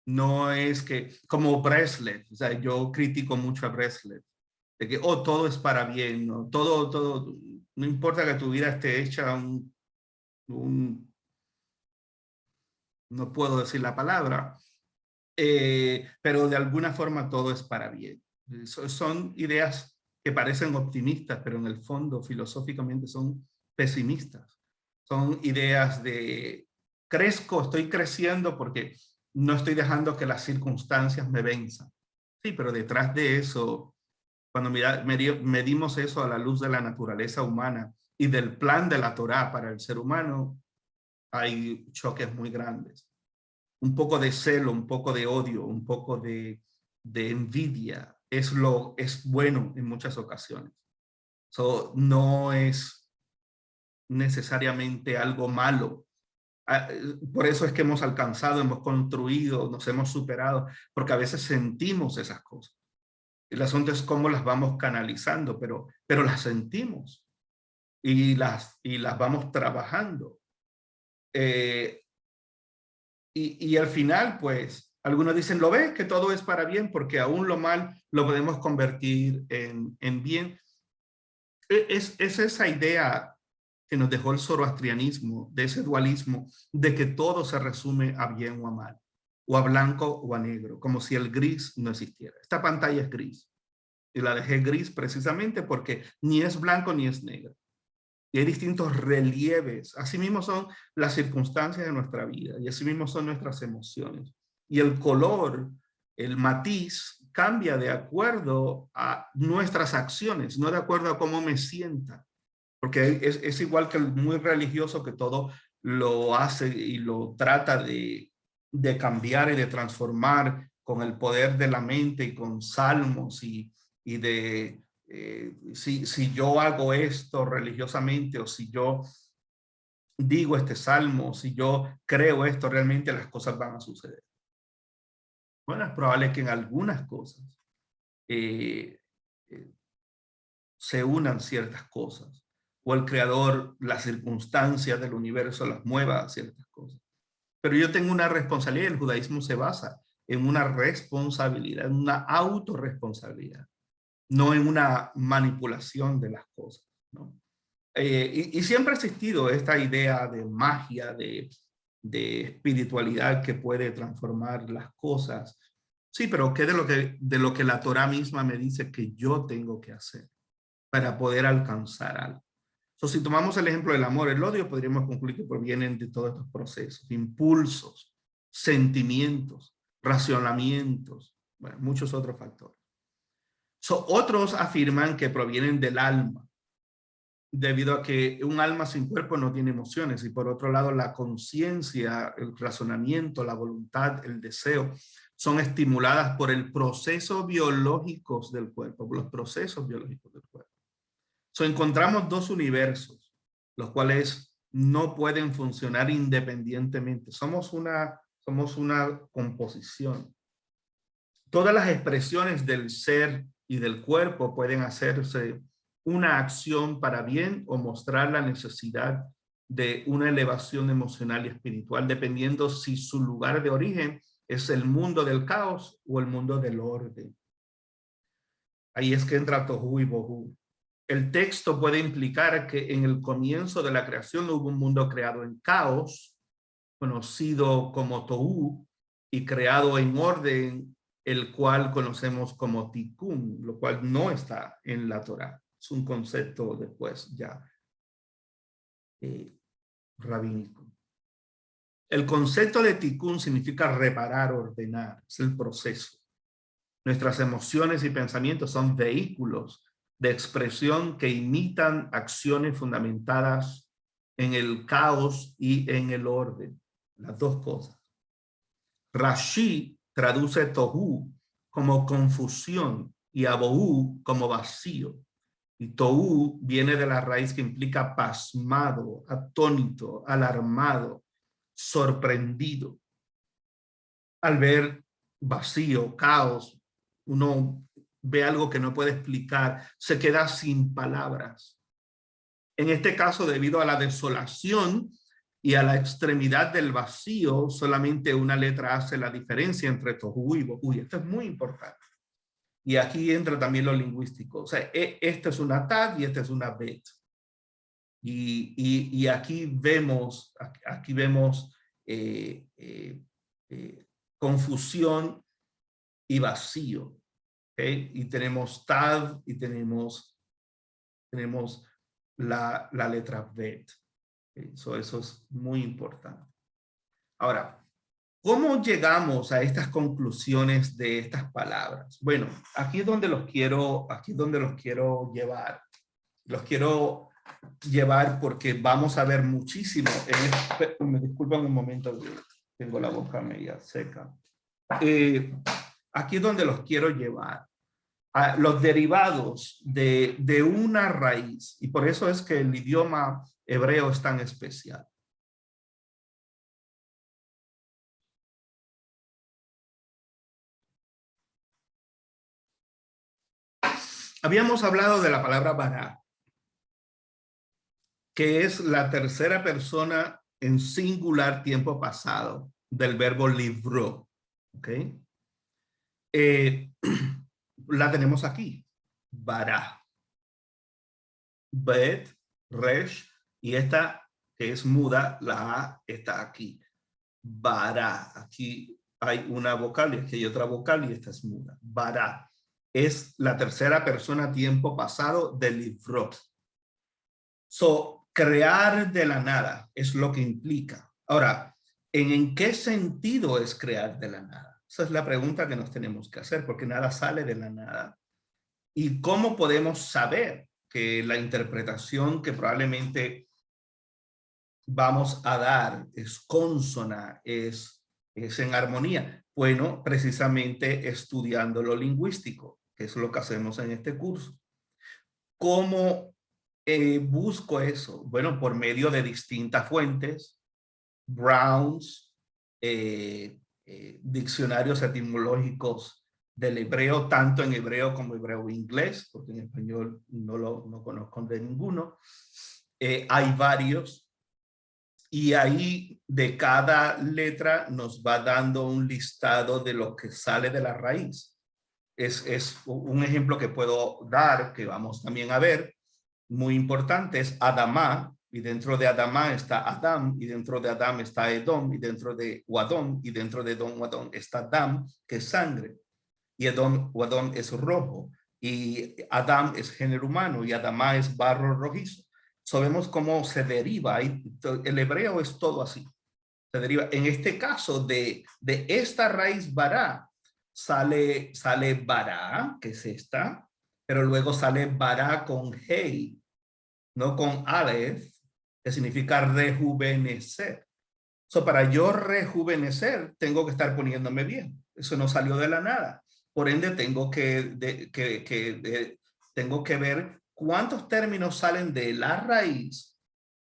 No es que, como Breslet, o sea, yo critico mucho a Breslet, de que, todo es para bien, ¿no? Todo, no importa que tu vida esté hecha no puedo decir la palabra, pero de alguna forma todo es para bien. Son ideas que parecen optimistas, pero en el fondo filosóficamente son pesimistas. Son ideas de estoy creciendo porque no estoy dejando que las circunstancias me venzan. Sí, pero detrás de eso, cuando medimos eso a la luz de la naturaleza humana y del plan de la Torá para el ser humano, hay choques muy grandes. Un poco de celo, un poco de odio, un poco de envidia es bueno en muchas ocasiones. No es necesariamente algo malo. Por eso es que hemos alcanzado, hemos construido, nos hemos superado, porque a veces sentimos esas cosas. El asunto es cómo las vamos canalizando, pero las sentimos y las vamos trabajando. Y al final, pues, algunos dicen, ¿lo ves? Que todo es para bien, porque aún lo mal lo podemos convertir en bien. Es esa idea que nos dejó el zoroastrianismo, de ese dualismo, de que todo se resume a bien o a mal, o a blanco o a negro, como si el gris no existiera. Esta pantalla es gris, y la dejé gris precisamente porque ni es blanco ni es negro. Y hay distintos relieves. Asimismo son las circunstancias de nuestra vida, y asimismo son nuestras emociones. Y el color, el matiz, cambia de acuerdo a nuestras acciones, no de acuerdo a cómo me sienta. Porque es igual que el muy religioso que todo lo hace y lo trata de cambiar y de transformar con el poder de la mente y con salmos y de si yo hago esto religiosamente o si yo digo este salmo, si yo creo esto, realmente las cosas van a suceder. Bueno, es probable que en algunas cosas eh, eh, se unan ciertas cosas, o el creador, las circunstancias del universo las mueva a ciertas cosas. Pero yo tengo una responsabilidad, el judaísmo se basa en una responsabilidad, en una autorresponsabilidad, no en una manipulación de las cosas, ¿no? Y siempre ha existido esta idea de magia, de espiritualidad que puede transformar las cosas. Sí, pero ¿qué de lo que la Torá misma me dice que yo tengo que hacer para poder alcanzar algo? Si tomamos el ejemplo del amor, el odio, podríamos concluir que provienen de todos estos procesos, impulsos, sentimientos, racionamientos, bueno, muchos otros factores. Otros afirman que provienen del alma, debido a que un alma sin cuerpo no tiene emociones, y por otro lado la conciencia, el razonamiento, la voluntad, el deseo, son estimuladas por el proceso biológico del cuerpo, por los procesos biológicos del cuerpo. Encontramos dos universos, los cuales no pueden funcionar independientemente. Somos una composición. Todas las expresiones del ser y del cuerpo pueden hacerse una acción para bien o mostrar la necesidad de una elevación emocional y espiritual, dependiendo si su lugar de origen es el mundo del caos o el mundo del orden. Ahí es que entra Tohu y Bohu. El texto puede implicar que en el comienzo de la creación hubo un mundo creado en caos, conocido como Tohu, y creado en orden, el cual conocemos como Tikkun, lo cual no está en la Torá. Es un concepto después ya rabínico. El concepto de Tikkun significa reparar, ordenar, es el proceso. Nuestras emociones y pensamientos son vehículos de expresión que imitan acciones fundamentadas en el caos y en el orden, las dos cosas. Rashi traduce tohu como confusión y abohu como vacío. Y tohu viene de la raíz que implica pasmado, atónito, alarmado, sorprendido. Al ver vacío, caos, uno ve algo que no puede explicar, se queda sin palabras. En este caso, debido a la desolación y a la extremidad del vacío, solamente una letra hace la diferencia entre tohu y bohu. Esto es muy importante. Y aquí entra también lo lingüístico. O sea, esta es una tad y esta es una bet. Y aquí vemos confusión y vacío. ¿Okay? Y tenemos tad y tenemos la letra bet. ¿Okay? Eso es muy importante. Ahora, ¿Cómo llegamos a estas conclusiones de estas palabras? Bueno, aquí es donde los quiero llevar. Los quiero llevar porque vamos a ver muchísimo. Me disculpan un momento, tengo la boca media seca. Aquí es donde los quiero llevar. A los derivados de una raíz. Y por eso es que el idioma hebreo es tan especial. Habíamos hablado de la palabra bará, que es la tercera persona en singular tiempo pasado del verbo libró. ¿Ok? La tenemos aquí. Bará. Bet, resh, y esta que es muda, la A está aquí. Bará. Aquí hay una vocal y aquí hay otra vocal y esta es muda. Bará. Es la tercera persona tiempo pasado del libró. So, crear de la nada es lo que implica. Ahora, ¿en qué sentido es crear de la nada? Esa es la pregunta que nos tenemos que hacer, porque nada sale de la nada. ¿Y cómo podemos saber que la interpretación que probablemente vamos a dar es consona, es en armonía? Bueno, precisamente estudiando lo lingüístico, que es lo que hacemos en este curso. ¿Cómo busco eso? Bueno, por medio de distintas fuentes, Browns, diccionarios etimológicos del hebreo, tanto en hebreo como hebreo inglés, porque en español no conozco de ninguno. Hay varios, y ahí de cada letra nos va dando un listado de lo que sale de la raíz. Es un ejemplo que puedo dar, que vamos también a ver, muy importante, es Adamá, y dentro de Adamá está Adam, y dentro de Adam está Edom, y dentro de Wadom, y dentro de Edom, Wadom está Dam, que es sangre, y Edom, Wadom es rojo, y Adam es género humano, y Adamá es barro rojizo. Sabemos cómo se deriva, el hebreo es todo así, se deriva. En este caso, de esta raíz bará, sale bará, que es esta, pero luego sale bará con hey, no con aleph, que significa rejuvenecer. So, para yo rejuvenecer, tengo que estar poniéndome bien. Eso no salió de la nada. Por ende, tengo que ver cuántos términos salen de la raíz,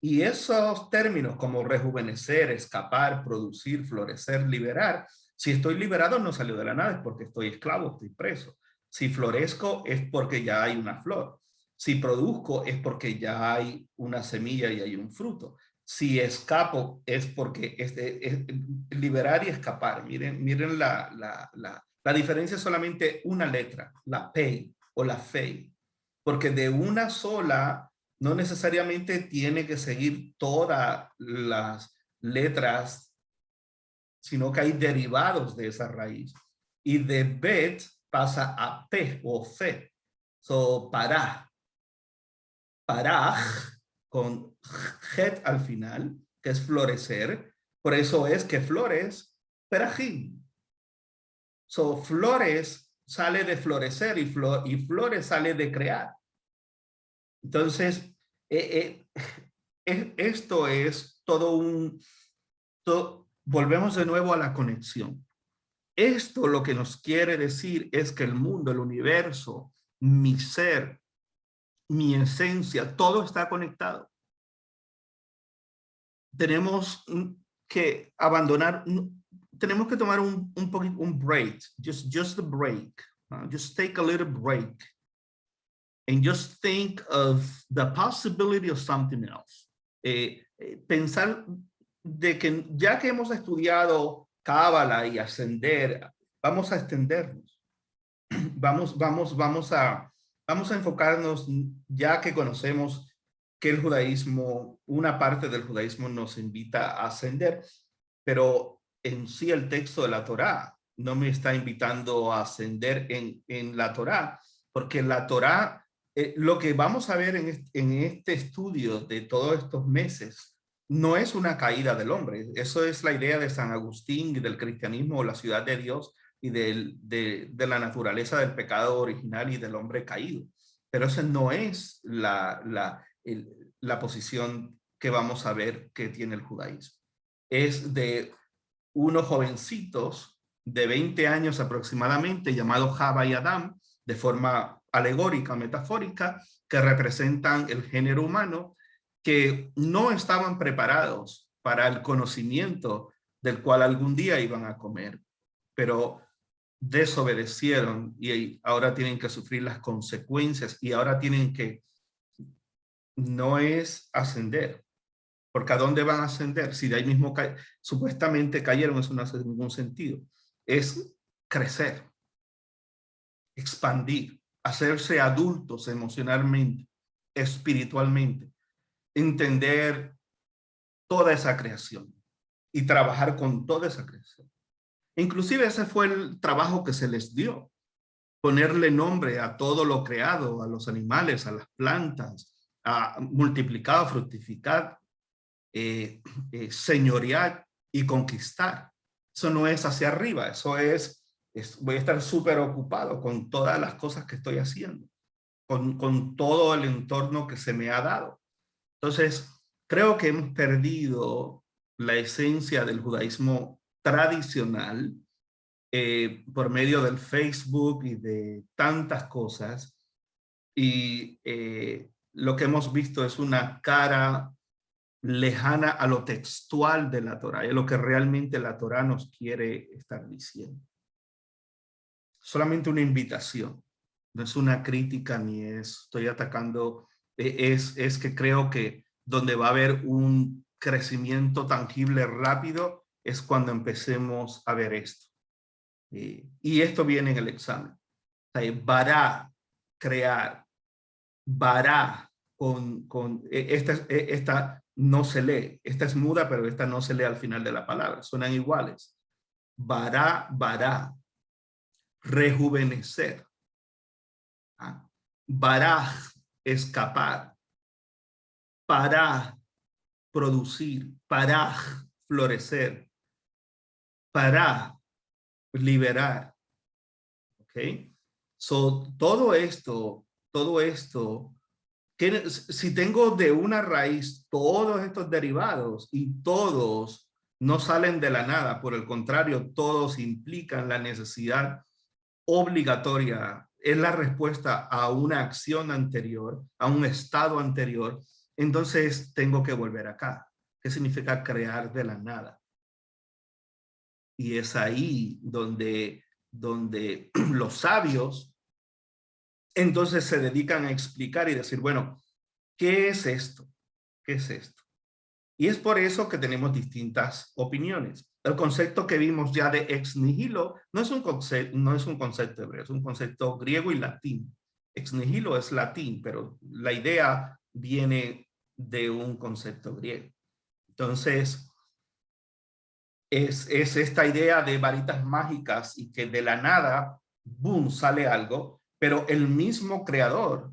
y esos términos como rejuvenecer, escapar, producir, florecer, liberar. Si estoy liberado, no salió de la nada, es porque estoy esclavo, estoy preso. Si florezco, es porque ya hay una flor. Si produzco, es porque ya hay una semilla y hay un fruto. Si escapo, es porque es liberar y escapar. Miren la diferencia es solamente una letra, la P o la Fe, porque de una sola no necesariamente tiene que seguir todas las letras, sino que hay derivados de esa raíz. Y de bet pasa a P o C. So, paraj con het al final, que es florecer. Por eso es que flores, perajim. So, flores sale de florecer y flores sale de crear. Entonces, esto es volvemos de nuevo a la conexión. Esto lo que nos quiere decir es que el mundo, el universo, mi ser, mi esencia, todo está conectado. Tenemos que abandonar, tenemos que tomar un break, just a break, just take a little break. And just think of the possibility of something else. Pensar de que ya que hemos estudiado Cábala y ascender, vamos a extendernos. Vamos a enfocarnos, ya que conocemos que el judaísmo, una parte del judaísmo nos invita a ascender, pero en sí el texto de la Torá no me está invitando a ascender en la Torá, porque la Torá, lo que vamos a ver en este estudio de todos estos meses no es una caída del hombre. Eso es la idea de San Agustín y del cristianismo, la ciudad de Dios y de la naturaleza del pecado original y del hombre caído. Pero esa no es la posición que vamos a ver que tiene el judaísmo. Es de unos jovencitos de 20 años aproximadamente, llamados Java y Adán, de forma alegórica, metafórica, que representan el género humano, que no estaban preparados para el conocimiento del cual algún día iban a comer, pero desobedecieron y ahora tienen que sufrir las consecuencias y ahora tienen que, no es ascender, porque ¿a dónde van a ascender? Si de ahí mismo supuestamente cayeron, eso no hace ningún sentido. Es crecer, expandir, hacerse adultos emocionalmente, espiritualmente, entender toda esa creación y trabajar con toda esa creación. Inclusive ese fue el trabajo que se les dio, ponerle nombre a todo lo creado, a los animales, a las plantas, a multiplicar, fructificar, señorear y conquistar. Eso no es hacia arriba, eso es voy a estar súper ocupado con todas las cosas que estoy haciendo, con todo el entorno que se me ha dado. Entonces, creo que hemos perdido la esencia del judaísmo tradicional por medio del Facebook y de tantas cosas. Y lo que hemos visto es una cara lejana a lo textual de la Torá, es lo que realmente la Torá nos quiere estar diciendo. Solamente una invitación, no es una crítica ni estoy atacando, es que creo que donde va a haber un crecimiento tangible rápido es cuando empecemos a ver esto. Y esto viene en el examen. O sea, bará, crear, bará, esta no se lee, esta es muda, pero esta no se lee al final de la palabra, suenan iguales. Bará, bará, rejuvenecer. Baraj, escapar. Pará, producir. Paraj, florecer. Pará, liberar. ¿Ok? So, todo esto, que si tengo de una raíz todos estos derivados y todos no salen de la nada, por el contrario, todos implican la necesidad obligatoria, es la respuesta a una acción anterior, a un estado anterior, entonces tengo que volver acá. ¿Qué significa crear de la nada? Y es ahí donde los sabios entonces se dedican a explicar y decir, bueno, ¿qué es esto? ¿Qué es esto? Y es por eso que tenemos distintas opiniones. El concepto que vimos ya de ex nihilo no es un concepto hebreo, es un concepto griego y latín. Ex nihilo es latín, pero la idea viene de un concepto griego. Entonces, es esta idea de varitas mágicas y que de la nada, boom, sale algo, pero el mismo creador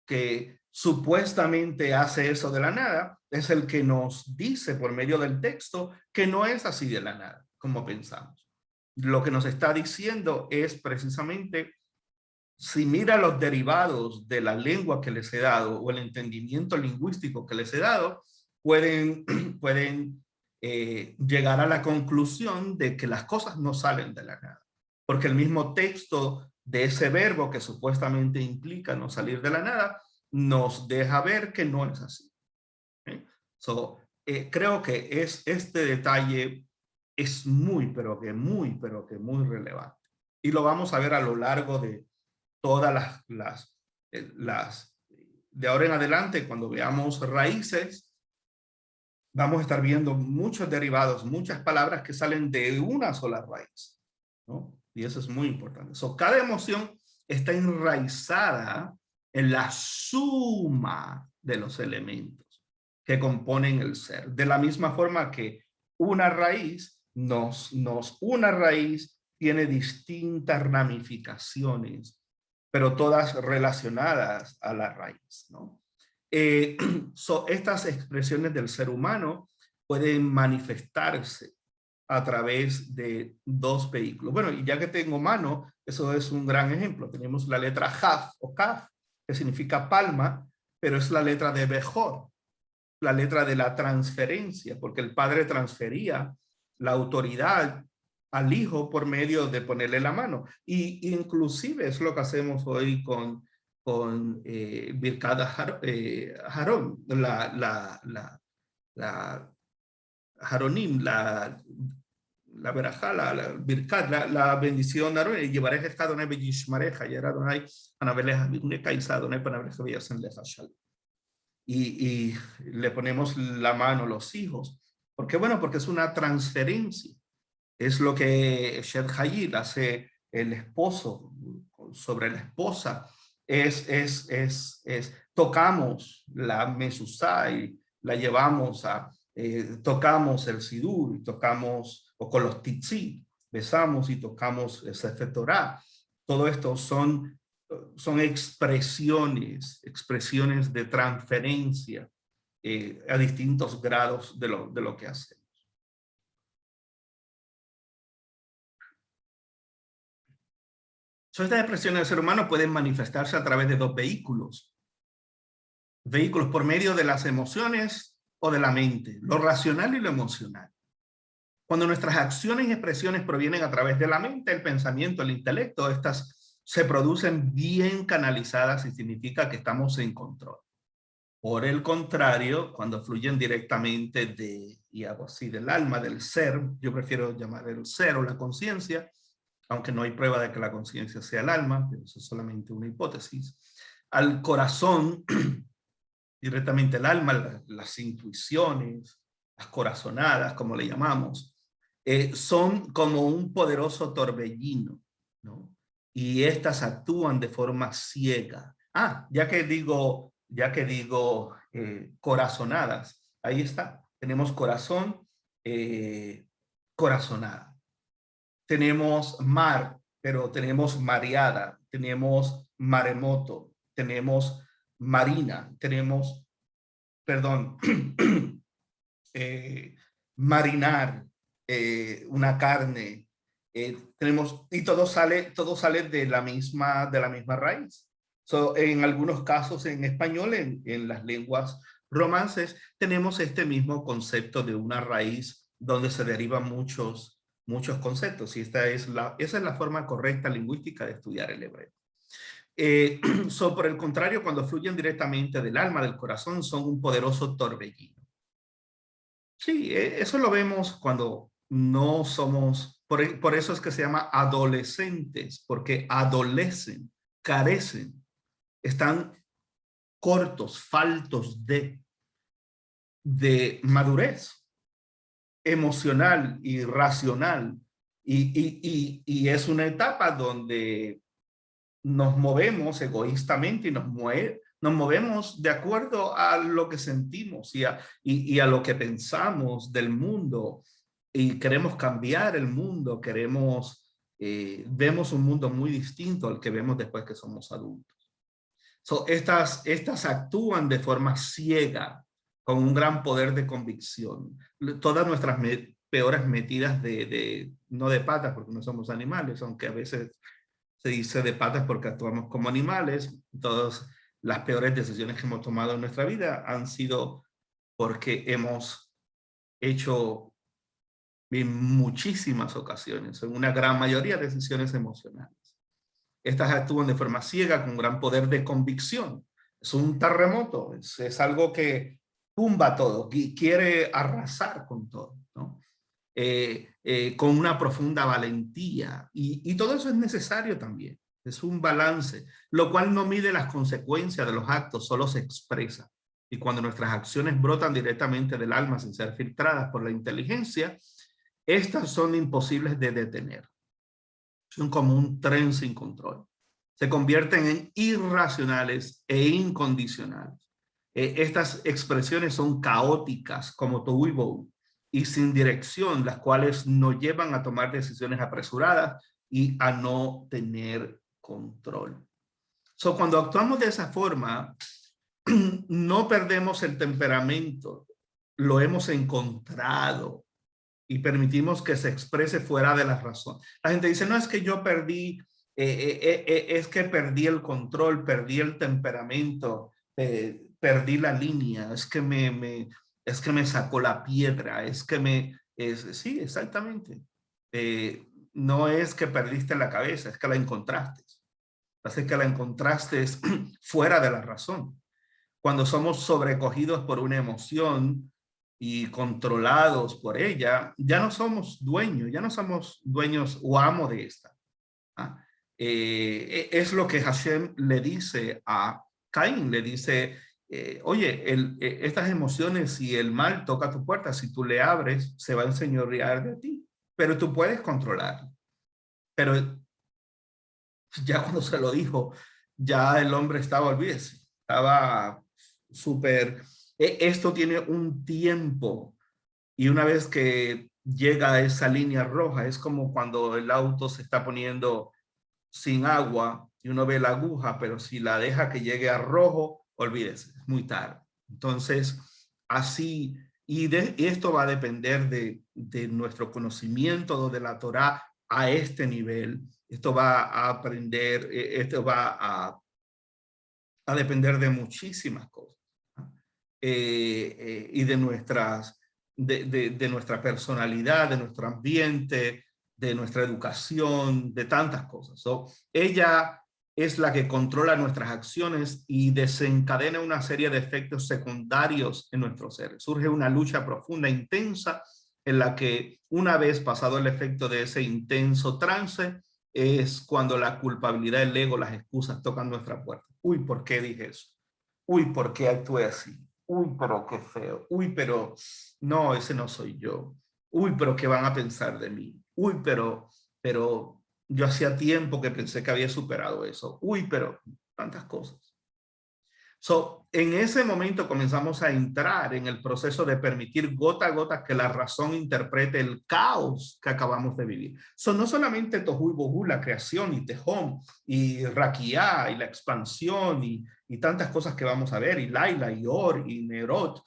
que supuestamente hace eso de la nada es el que nos dice por medio del texto que no es así de la nada, como pensamos. Lo que nos está diciendo es precisamente, si mira los derivados de la lengua que les he dado o el entendimiento lingüístico que les he dado, pueden llegar a la conclusión de que las cosas no salen de la nada. Porque el mismo texto de ese verbo que supuestamente implica no salir de la nada, nos deja ver que no es así. Creo que este detalle es muy, pero que muy relevante. Y lo vamos a ver a lo largo de todas de ahora en adelante, cuando veamos raíces, vamos a estar viendo muchos derivados, muchas palabras que salen de una sola raíz, ¿no? Y eso es muy importante. Cada emoción está enraizada en la suma de los elementos que componen el ser. De la misma forma que una raíz una raíz tiene distintas ramificaciones, pero todas relacionadas a la raíz, ¿no? Estas expresiones del ser humano pueden manifestarse a través de dos vehículos. Bueno, y ya que tengo mano, eso es un gran ejemplo. Tenemos la letra Jaf o Kaf, que significa palma, pero es la letra de Bejor, la letra de la transferencia, porque el padre transfería la autoridad al hijo por medio de ponerle la mano. Y inclusive es lo que hacemos hoy con Birkat Harón, la Haronim, la verajá, la birkat, la bendición de Aarón, y llevaré a Adonai beyishmareja, y era Adonai panabeleja birneka y Adonai panabeleja beyasen leja shalom. Y le ponemos la mano a los hijos. ¿Por qué? Bueno, porque es una transferencia. Es lo que Shed Hayid hace el esposo sobre la esposa. Tocamos la mezuzá y la llevamos a, tocamos el sidur, y tocamos, o con los tzitzit, besamos y tocamos el Sefer Torah. Todo esto son expresiones de transferencia a distintos grados de lo que hacemos. Estas expresiones del ser humano pueden manifestarse a través de dos vehículos. Vehículos por medio de las emociones o de la mente, lo racional y lo emocional. Cuando nuestras acciones y expresiones provienen a través de la mente, el pensamiento, el intelecto, estas se producen bien canalizadas y significa que estamos en control. Por el contrario, cuando fluyen directamente del alma, del ser, yo prefiero llamar el ser o la conciencia, aunque no hay prueba de que la conciencia sea el alma, pero eso es solamente una hipótesis, al corazón, directamente el alma, las intuiciones, las corazonadas, como le llamamos, son como un poderoso torbellino, ¿no? Y estas actúan de forma ciega. Ya que digo corazonadas, ahí está. Tenemos corazón, corazonada. Tenemos mar, pero tenemos mareada, tenemos maremoto, tenemos marina, tenemos, perdón, marinar, una carne, tenemos, y todo sale de la misma raíz. En algunos casos en español, en las lenguas romances, tenemos este mismo concepto de una raíz donde se derivan muchos conceptos, y esa es la forma correcta lingüística de estudiar el hebreo. Por el contrario, cuando fluyen directamente del alma, del corazón, son un poderoso torbellino. Sí, eso lo vemos cuando no somos, por eso es que se llama adolescentes, porque adolecen, carecen, están cortos, faltos de madurez emocional y racional, y es una etapa donde nos movemos egoístamente y nos movemos de acuerdo a lo que sentimos y a lo que pensamos del mundo, y queremos cambiar el mundo, vemos un mundo muy distinto al que vemos después que somos adultos. Estas actúan de forma ciega, con un gran poder de convicción. Todas nuestras peores metidas no de patas, porque no somos animales, aunque a veces se dice de patas porque actuamos como animales. Todas las peores decisiones que hemos tomado en nuestra vida han sido porque hemos hecho en muchísimas ocasiones, en una gran mayoría, decisiones emocionales. Estas actúan de forma ciega con gran poder de convicción. Es un terremoto, es algo que tumba todo, que quiere arrasar con todo, ¿no? Con una profunda valentía, y todo eso es necesario también. Es un balance, lo cual no mide las consecuencias de los actos, solo se expresa. Y cuando nuestras acciones brotan directamente del alma sin ser filtradas por la inteligencia, estas son imposibles de detener. Son como un tren sin control. Se convierten en irracionales e incondicionales. Estas expresiones son caóticas, como tohu y bohu, y sin dirección, las cuales nos llevan a tomar decisiones apresuradas y a no tener control. Cuando actuamos de esa forma, no perdemos el temperamento lo hemos encontrado y permitimos que se exprese fuera de la razón. La gente dice, no, es que yo perdí, es que perdí el control, perdí el temperamento, perdí la línea, es que es que me sacó la piedra, es que sí, exactamente. No es que perdiste la cabeza, es que la encontraste. Así que la encontraste fuera de la razón. Cuando somos sobrecogidos por una emoción y controlados por ella, ya no somos dueños o amos de esta. ¿Ah? Es lo que Hashem le dice a Caín, le dice, oye, estas emociones y el mal toca tu puerta, si tú le abres, se va a enseñorear de ti, pero tú puedes controlarlo. Pero ya cuando se lo dijo, ya el hombre estaba, olvídese, estaba súper, esto tiene un tiempo y una vez que llega a esa línea roja, es como cuando el auto se está poniendo sin agua y uno ve la aguja, pero si la deja que llegue a rojo, olvídese, es muy tarde. Entonces, así, y esto va a depender de nuestro conocimiento de la Torá a este nivel. Esto va a aprender, esto va a depender de muchísimas cosas. ¿No? Y de nuestra personalidad, de nuestro ambiente, de nuestra educación, de tantas cosas. Ella es la que controla nuestras acciones y desencadena una serie de efectos secundarios en nuestro ser. Surge una lucha profunda, intensa, en la que una vez pasado el efecto de ese intenso trance, es cuando la culpabilidad, el ego, las excusas tocan nuestra puerta. Uy, ¿por qué dije eso? Uy, ¿por qué actué así? Uy, pero qué feo. Uy, pero no, ese no soy yo. Uy, pero ¿qué van a pensar de mí? Uy, pero yo hacía tiempo que pensé que había superado eso. Uy, pero tantas cosas. En ese momento comenzamos a entrar en el proceso de permitir gota a gota que la razón interprete el caos que acabamos de vivir. No solamente Tohu y Bohu, la creación, y Tejón, y Raquiá, y la expansión, y tantas cosas que vamos a ver, y Laila, y Or, y Nerot,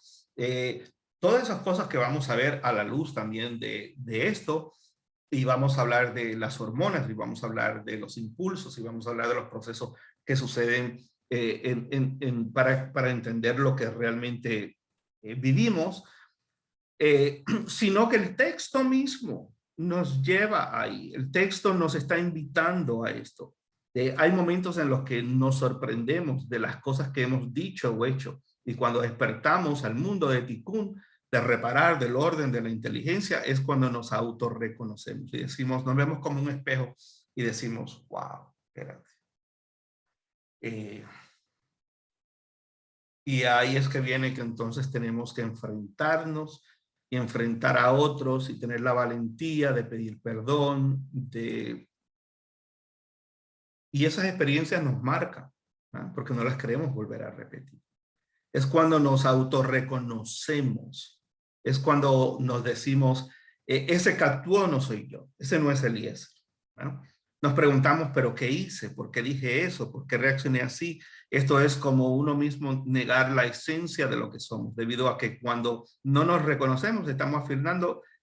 todas esas cosas que vamos a ver a la luz también de esto, y vamos a hablar de las hormonas, y vamos a hablar de los impulsos, y vamos a hablar de los procesos que suceden para entender lo que realmente vivimos, sino que el texto mismo nos lleva ahí. El texto nos está invitando a esto. Hay momentos en los que nos sorprendemos de las cosas que hemos dicho o hecho, y cuando despertamos al mundo de Tikkun, de reparar, del orden, de la inteligencia, es cuando nos autorreconocemos y decimos, nos vemos como un espejo y decimos, wow, espérate. Y ahí es que viene que entonces tenemos que enfrentarnos y enfrentar a otros y tener la valentía de pedir perdón, y esas experiencias nos marcan, ¿no? Porque no las queremos volver a repetir. Es cuando nos autorreconocemos, es cuando nos decimos, ese que actuó no soy yo, ese no es Eliezer, ¿no? Nos preguntamos, ¿pero qué hice? ¿Por qué dije eso? ¿Por qué reaccioné así? Esto es como uno mismo negar la esencia de lo que somos, debido a que cuando no nos reconocemos, estamos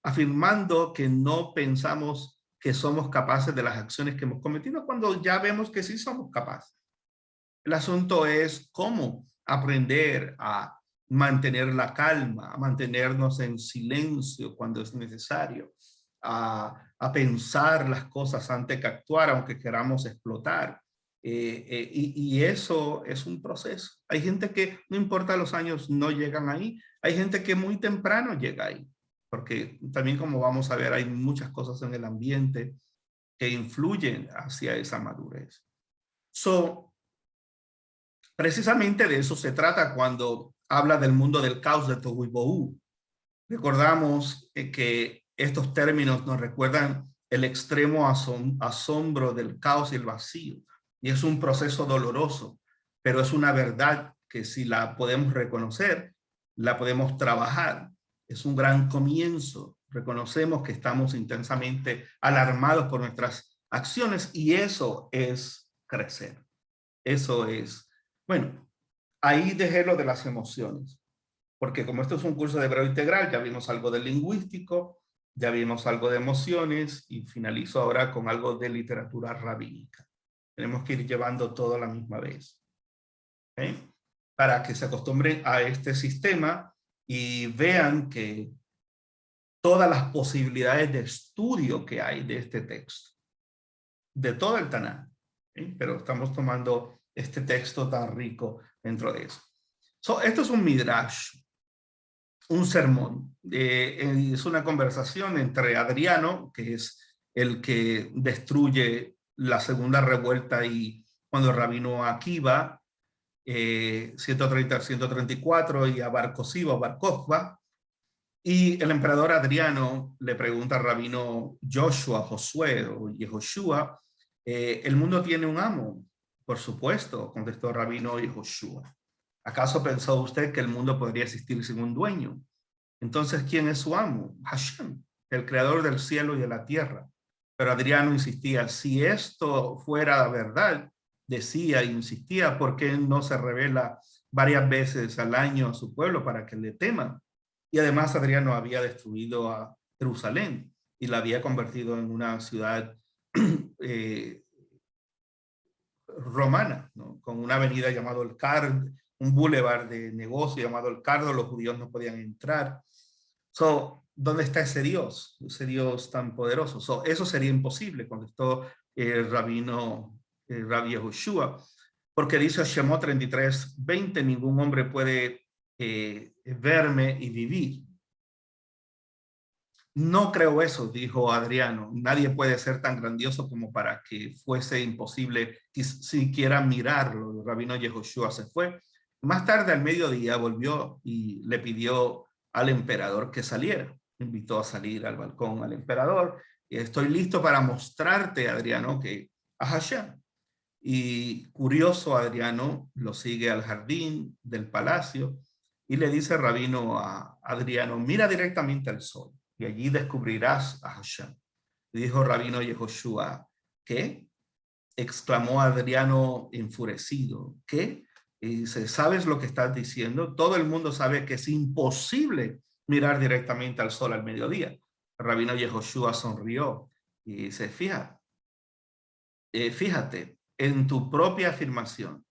afirmando que no pensamos que somos capaces de las acciones que hemos cometido, cuando ya vemos que sí somos capaces. El asunto es cómo aprender a mantener la calma, a mantenernos en silencio cuando es necesario, a pensar las cosas antes que actuar, aunque queramos explotar. Y eso es un proceso. Hay gente que, no importa los años, no llegan ahí. Hay gente que muy temprano llega ahí, porque también, como vamos a ver, hay muchas cosas en el ambiente que influyen hacia esa madurez. Precisamente de eso se trata cuando habla del mundo del caos de Tohu y Bohu. Recordamos que estos términos nos recuerdan el extremo asombro del caos y el vacío. Y es un proceso doloroso, pero es una verdad que si la podemos reconocer, la podemos trabajar. Es un gran comienzo. Reconocemos que estamos intensamente alarmados por nuestras acciones y eso es crecer. Eso es, bueno, ahí dejé lo de las emociones. porque como esto es un curso de hebreo integral, ya vimos algo de lingüístico, ya vimos algo de emociones y finalizo ahora con algo de literatura rabínica. Tenemos que ir llevando todo a la misma vez. ¿Okay? Para que se acostumbren a este sistema y vean que todas las posibilidades de estudio que hay de este texto, de todo el Tanaj, ¿okay? Pero estamos tomando este texto tan rico dentro de eso. Esto es un midrash, un sermón. Es una conversación entre Adriano, que es el que destruye la segunda revuelta, y cuando el rabino Akiva, 130-134, y a Bar Kosiba o Bar Kokhba, y el emperador Adriano le pregunta al rabino Josué o Yehoshua, ¿el mundo tiene un amo? Por supuesto, contestó el rabino Yehoshua. ¿Acaso pensó usted que el mundo podría existir sin un dueño? Entonces, ¿quién es su amo? Hashem, el creador del cielo y de la tierra. Pero Adriano insistía, si esto fuera verdad, decía e insistía, ¿por qué no se revela varias veces al año a su pueblo para que le teman? Y además Adriano había destruido a Jerusalén y la había convertido en una ciudad romana, ¿no? Con una avenida llamada el Cardo, un boulevard de negocio llamado el Cardo, los judíos no podían entrar. ¿Dónde está ese Dios tan poderoso? Eso sería imposible, contestó el rabino Rabbi Yehoshua, porque dice Shemot 33:20, ningún hombre puede verme y vivir. No creo eso, dijo Adriano. Nadie puede ser tan grandioso como para que fuese imposible siquiera mirarlo. El rabino Yehoshua se fue. Más tarde, al mediodía, volvió y le pidió al emperador que saliera. Invitó a salir al balcón al emperador. Estoy listo para mostrarte, Adriano, que a Hashem. Y curioso, Adriano lo sigue al jardín del palacio y le dice el rabino a Adriano, mira directamente al sol y allí descubrirás a Hashem. Y dijo rabino Yehoshua, ¿qué? Exclamó Adriano enfurecido. ¿Qué? Y dice, ¿sabes lo que estás diciendo? Todo el mundo sabe que es imposible mirar directamente al sol al mediodía. El rabino Yehoshua sonrió y dice, fíjate, en tu propia afirmación,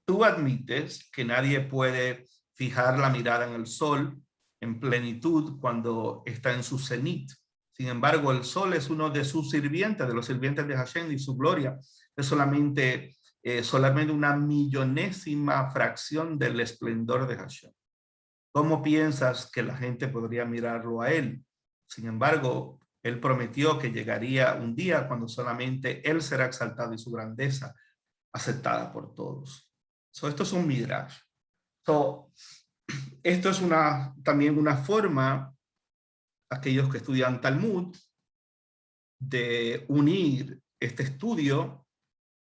tú admites que nadie puede fijar la mirada en el sol en plenitud cuando está en su cenit. Sin embargo, el sol es uno de sus sirvientes, de los sirvientes de Hashem, y su gloria es solamente una millonésima fracción del esplendor de Hashem. ¿Cómo piensas que la gente podría mirarlo a él? Sin embargo, él prometió que llegaría un día cuando solamente él será exaltado y su grandeza aceptada por todos. Esto es un midrash. Esto es también una forma, aquellos que estudian Talmud, de unir este estudio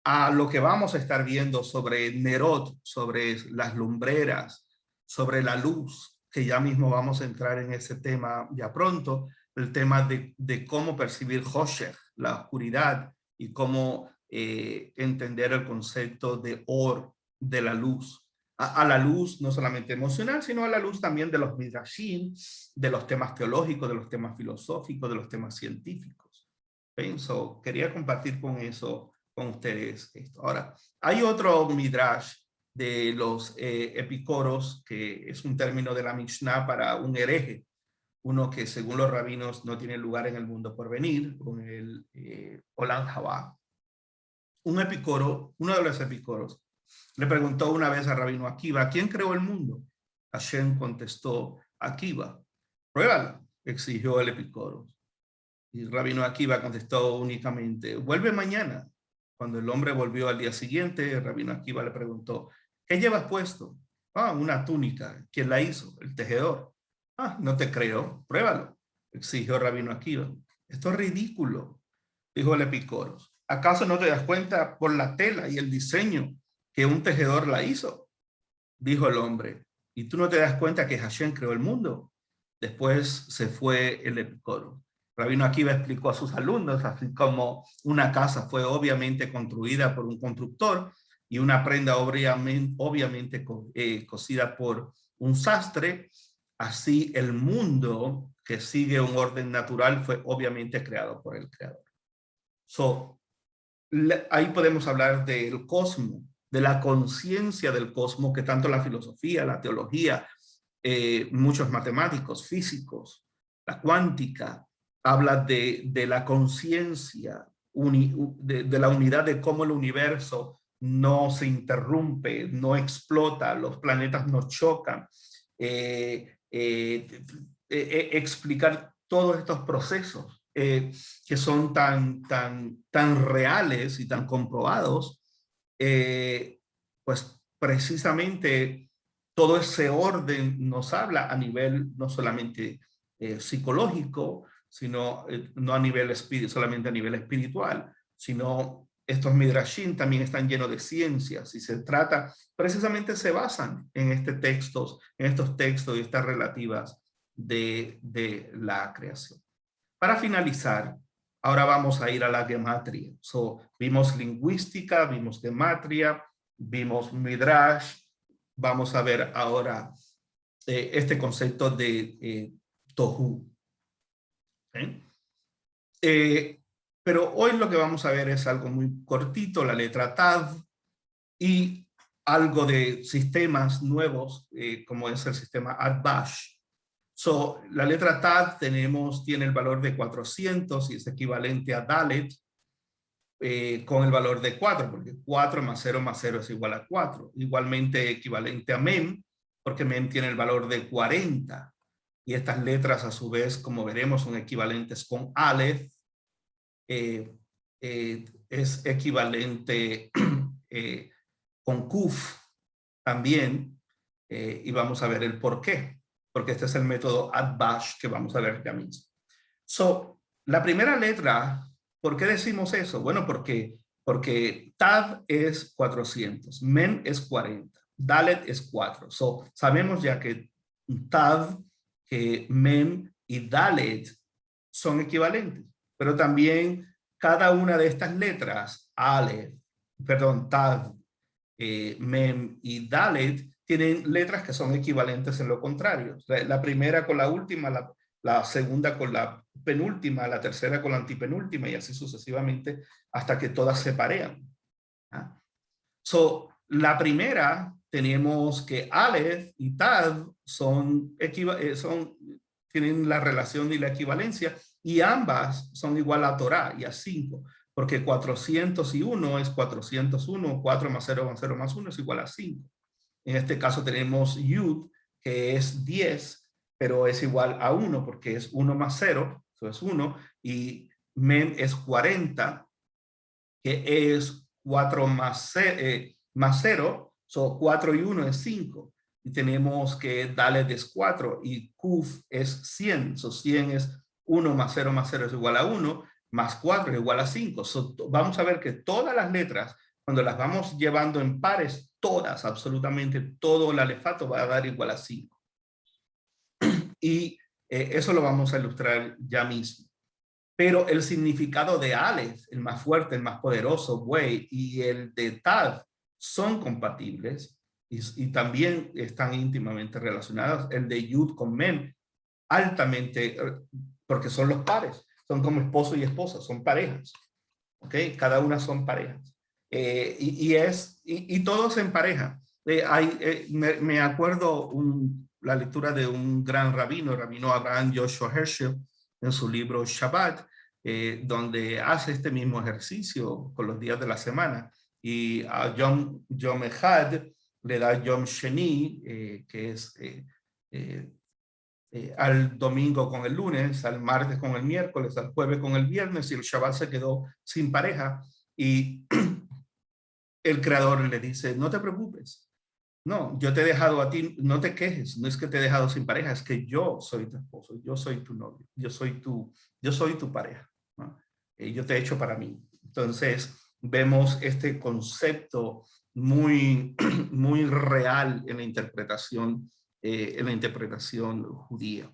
a lo que vamos a estar viendo sobre Nerot, sobre las lumbreras, sobre la luz, que ya mismo vamos a entrar en ese tema ya pronto, el tema de cómo percibir Hoshech, la oscuridad, y cómo entender el concepto de Or, de la luz. A la luz no solamente emocional, sino a la luz también de los midrashim, de los temas teológicos, de los temas filosóficos, de los temas científicos. Quería compartir con ustedes esto. Ahora, hay otro midrash de los epicoros, que es un término de la Mishnah para un hereje, uno que según los rabinos no tiene lugar en el mundo por venir, con el Olam Haba. Uno de los epicoros, le preguntó una vez al rabino Akiva, ¿quién creó el mundo? Hashem contestó, Akiva. Pruébalo, exigió el epicoro. Y el rabino Akiva contestó únicamente, vuelve mañana. Cuando el hombre volvió al día siguiente, el rabino Akiva le preguntó, ¿qué llevas puesto? Una túnica. ¿Quién la hizo? El tejedor. No te creo, pruébalo, exigió el rabino Akiva. Esto es ridículo, dijo el epicoro. ¿Acaso no te das cuenta por la tela y el diseño que un tejedor la hizo? Dijo el hombre. ¿Y tú no te das cuenta que Hashem creó el mundo? Después se fue el epicoro. Rabino Akiva explicó a sus alumnos, así como una casa fue obviamente construida por un constructor y una prenda obviamente cosida por un sastre, así el mundo que sigue un orden natural fue obviamente creado por el Creador. Ahí podemos hablar del cosmos, de la conciencia del cosmos, que tanto la filosofía, la teología, muchos matemáticos, físicos, la cuántica, habla de la conciencia, de la unidad de cómo el universo no se interrumpe, no explota, los planetas no chocan. Explicar todos estos procesos que son tan reales y tan comprobados, pues precisamente todo ese orden nos habla a nivel no solamente psicológico, sino no a nivel solamente a nivel espiritual, sino estos midrashim también están llenos de ciencias y se trata, precisamente se basan en estos textos y estas relativas de la creación. Para finalizar, ahora vamos a ir a la gematria. Vimos lingüística, vimos gematria, vimos midrash. Vamos a ver ahora este concepto de tohu. Pero hoy lo que vamos a ver es algo muy cortito, la letra Tav, y algo de sistemas nuevos, como es el sistema Atbash. La letra Tav tiene el valor de 400 y es equivalente a Dalet con el valor de 4, porque 4 más 0 es igual a 4. Igualmente equivalente a Mem, porque Mem tiene el valor de 40. Y estas letras, a su vez, como veremos, son equivalentes con Aleph. Es equivalente con Kuf también. Y vamos a ver el por qué. Porque este es el método Atbash que vamos a ver ya mismo. La primera letra, ¿por qué decimos eso? Bueno, porque Tav es 400, Mem es 40, Dalet es 4. Sabemos ya que Tav, Mem y Dalet son equivalentes, pero también cada una de estas letras, Tav, Mem y Dalet, tienen letras que son equivalentes en lo contrario. La primera con la última, la segunda con la penúltima, la tercera con la antipenúltima y así sucesivamente hasta que todas se parean. La primera tenemos que Aleph y Tav tienen la relación y la equivalencia y ambas son igual a Torah y a 5, porque 401 es 401, 4 más 0 más 0 más 1 es igual a 5. En este caso tenemos Yud, que es 10, pero es igual a 1 porque es 1 más 0, eso es 1, y Mem es 40, que es 4 más 0, 4 y 1 es 5. Y tenemos que Dalet es 4 y Kuf es 100, 100 es 1 más 0 es igual a 1, más 4 es igual a 5. Vamos a ver que todas las letras, cuando las vamos llevando en pares, todas, absolutamente todo el alefato va a dar igual a 5. Y eso lo vamos a ilustrar ya mismo. Pero el significado de Aleph, el más fuerte, el más poderoso, Wei, y el de Tav son compatibles y también están íntimamente relacionados. El de Yud con Mem, altamente, porque son los pares, son como esposo y esposa, son parejas. ¿Ok? Cada una son parejas. Y todos en pareja. Me acuerdo la lectura de un gran rabino Abraham Joshua Heschel, en su libro Shabbat, donde hace este mismo ejercicio con los días de la semana. Y a Yom Echad le da Yom Sheni, que es al domingo con el lunes, al martes con el miércoles, al jueves con el viernes, y el Shabbat se quedó sin pareja. Y el creador le dice, no te preocupes. No, yo te he dejado a ti, no te quejes, no es que te he dejado sin pareja, es que yo soy tu esposo, yo soy tu novio, yo soy tu pareja, ¿no? Yo te he hecho para mí. Entonces, vemos este concepto muy, muy real en la interpretación judía.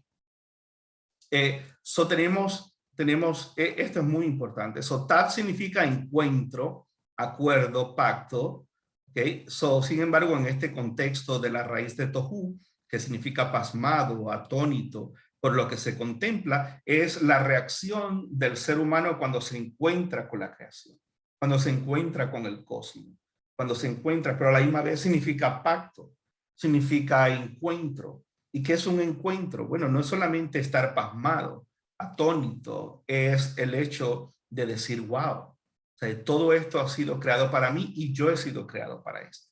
Esto es muy importante. Tav significa encuentro, acuerdo, pacto. Okay. Sin embargo, en este contexto de la raíz de tohu, que significa pasmado, atónito, por lo que se contempla, es la reacción del ser humano cuando se encuentra con la creación, cuando se encuentra con el cosmos, cuando se encuentra, pero a la misma vez significa pacto, significa encuentro. ¿Y qué es un encuentro? Bueno, no es solamente estar pasmado, atónito, es el hecho de decir, wow, o sea, todo esto ha sido creado para mí y yo he sido creado para esto.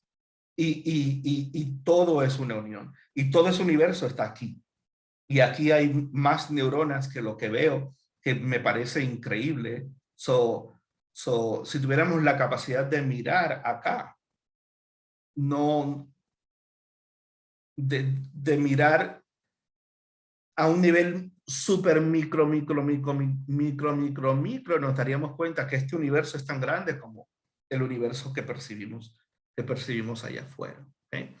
Y todo es una unión, y todo ese universo está aquí. Y aquí hay más neuronas que lo que veo, que me parece increíble. Si tuviéramos la capacidad de mirar acá, no de mirar a un nivel súper micro, nos daríamos cuenta que este universo es tan grande como el universo que percibimos allá afuera. ¿Okay?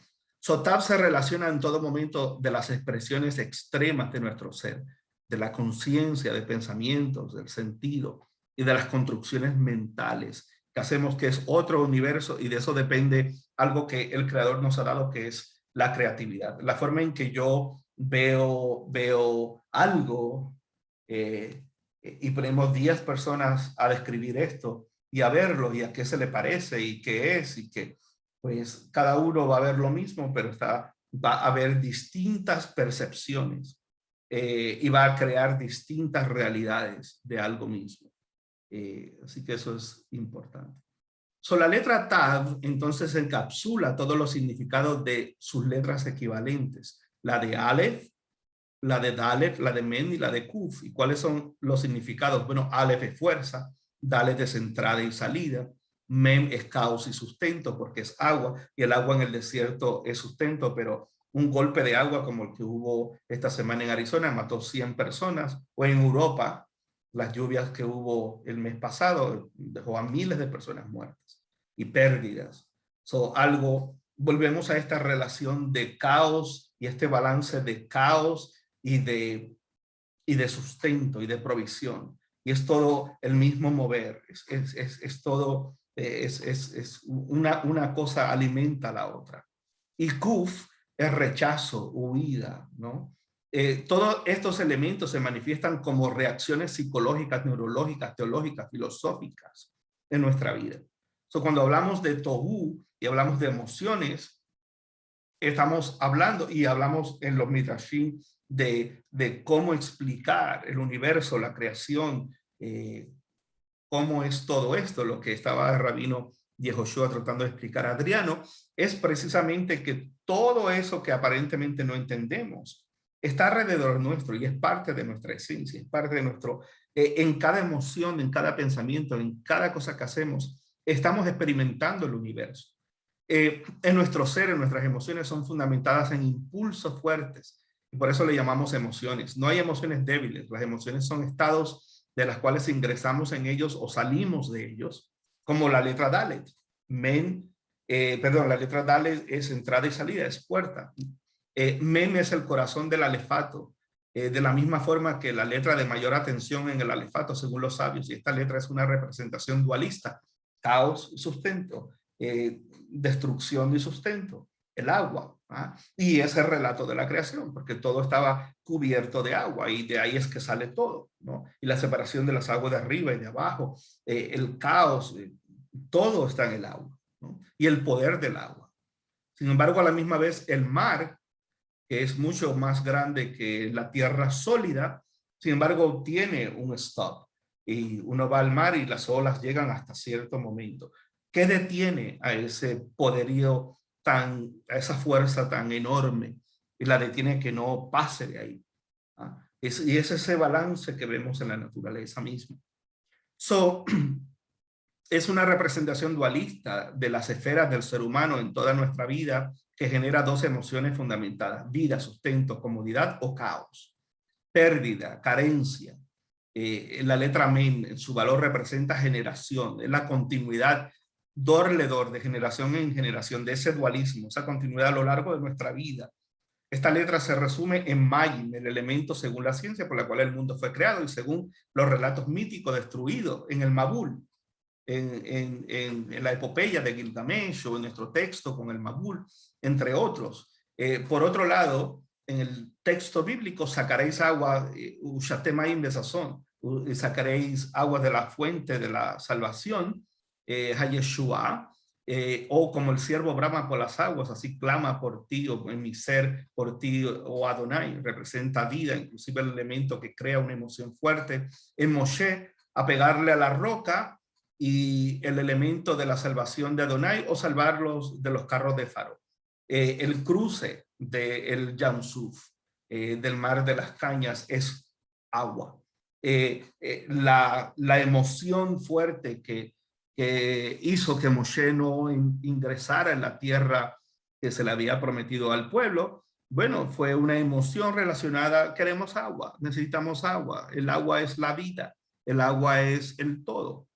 Tab se relaciona en todo momento de las expresiones extremas de nuestro ser, de la conciencia, de pensamientos, del sentido y de las construcciones mentales que hacemos, que es otro universo, y de eso depende algo que el creador nos ha dado, que es la creatividad. La forma en que yo veo algo y ponemos 10 personas a describir esto y a verlo y a qué se le parece y qué es, y que pues cada uno va a ver lo mismo, pero va a haber distintas percepciones y va a crear distintas realidades de algo mismo. Así que eso es importante. La letra Tav entonces encapsula todos los significados de sus letras equivalentes, la de Aleph, la de Dalet, la de Men y la de Kuf. ¿Y cuáles son los significados? Bueno, Aleph es fuerza, Dalet es entrada y salida, Mem es caos y sustento porque es agua, y el agua en el desierto es sustento, pero un golpe de agua como el que hubo esta semana en Arizona mató 100 personas, o en Europa, las lluvias que hubo el mes pasado dejó a miles de personas muertas y pérdidas. Volvemos a esta relación de caos y este balance de caos y de sustento y de provisión. Y es todo el mismo mover, es todo, una cosa alimenta a la otra. Y Kuf es rechazo, huida, ¿no? Todos estos elementos se manifiestan como reacciones psicológicas, neurológicas, teológicas, filosóficas en nuestra vida. Cuando hablamos de tohu y hablamos de emociones, estamos hablando y hablamos en los Midrashim de cómo explicar el universo, la creación, cómo es todo esto. Lo que estaba el rabino Yehoshua tratando de explicar a Adriano es precisamente que todo eso que aparentemente no entendemos está alrededor nuestro y es parte de nuestra esencia, es parte de nuestro, en cada emoción, en cada pensamiento, en cada cosa que hacemos, estamos experimentando el universo. En nuestro ser, en nuestras emociones son fundamentadas en impulsos fuertes y por eso le llamamos emociones. No hay emociones débiles, las emociones son estados de las cuales ingresamos en ellos o salimos de ellos, como la letra Dalet. La letra Dalet es entrada y salida, es puerta. Men es el corazón del alefato, de la misma forma que la letra de mayor atención en el alefato, según los sabios, y esta letra es una representación dualista, caos y sustento, destrucción y sustento, el agua. Y ese es el relato de la creación, porque todo estaba cubierto de agua y de ahí es que sale todo, ¿no? Y la separación de las aguas de arriba y de abajo, el caos, todo está en el agua, ¿no? Y el poder del agua. Sin embargo, a la misma vez, el mar, que es mucho más grande que la tierra sólida, sin embargo, tiene un stop. Y uno va al mar y las olas llegan hasta cierto momento. ¿Qué detiene a ese poderío a esa fuerza tan enorme y la detiene que no pase de ahí? Y es ese balance que vemos en la naturaleza misma. Es una representación dualista de las esferas del ser humano en toda nuestra vida que genera dos emociones fundamentadas: vida, sustento, comodidad o caos, pérdida, carencia. La letra Men, en su valor representa generación, es la continuidad dor de generación en generación de ese dualismo, esa continuidad a lo largo de nuestra vida. Esta letra se resume en Mayim, el elemento según la ciencia por la cual el mundo fue creado y según los relatos míticos destruido en el Mabul, en la epopeya de Gilgamesh o en nuestro texto con el Mabul, entre otros. Por otro lado, en el texto bíblico sacaréis agua, ushatemaim de sazón, sacaréis agua de la fuente de la salvación, Hayeshua, o como el siervo brama por las aguas, así clama por ti, o en mi ser por ti, o Adonai, representa vida, inclusive el elemento que crea una emoción fuerte. En Moshe, a pegarle a la roca, y el elemento de la salvación de Adonai, o salvarlos de los carros de Faro. El cruce del Yamsuf, del mar de las cañas, es agua. La emoción fuerte que hizo que Moshe no ingresara en la tierra que se le había prometido al pueblo, bueno, fue una emoción relacionada, queremos agua, necesitamos agua, el agua es la vida, el agua es el todo.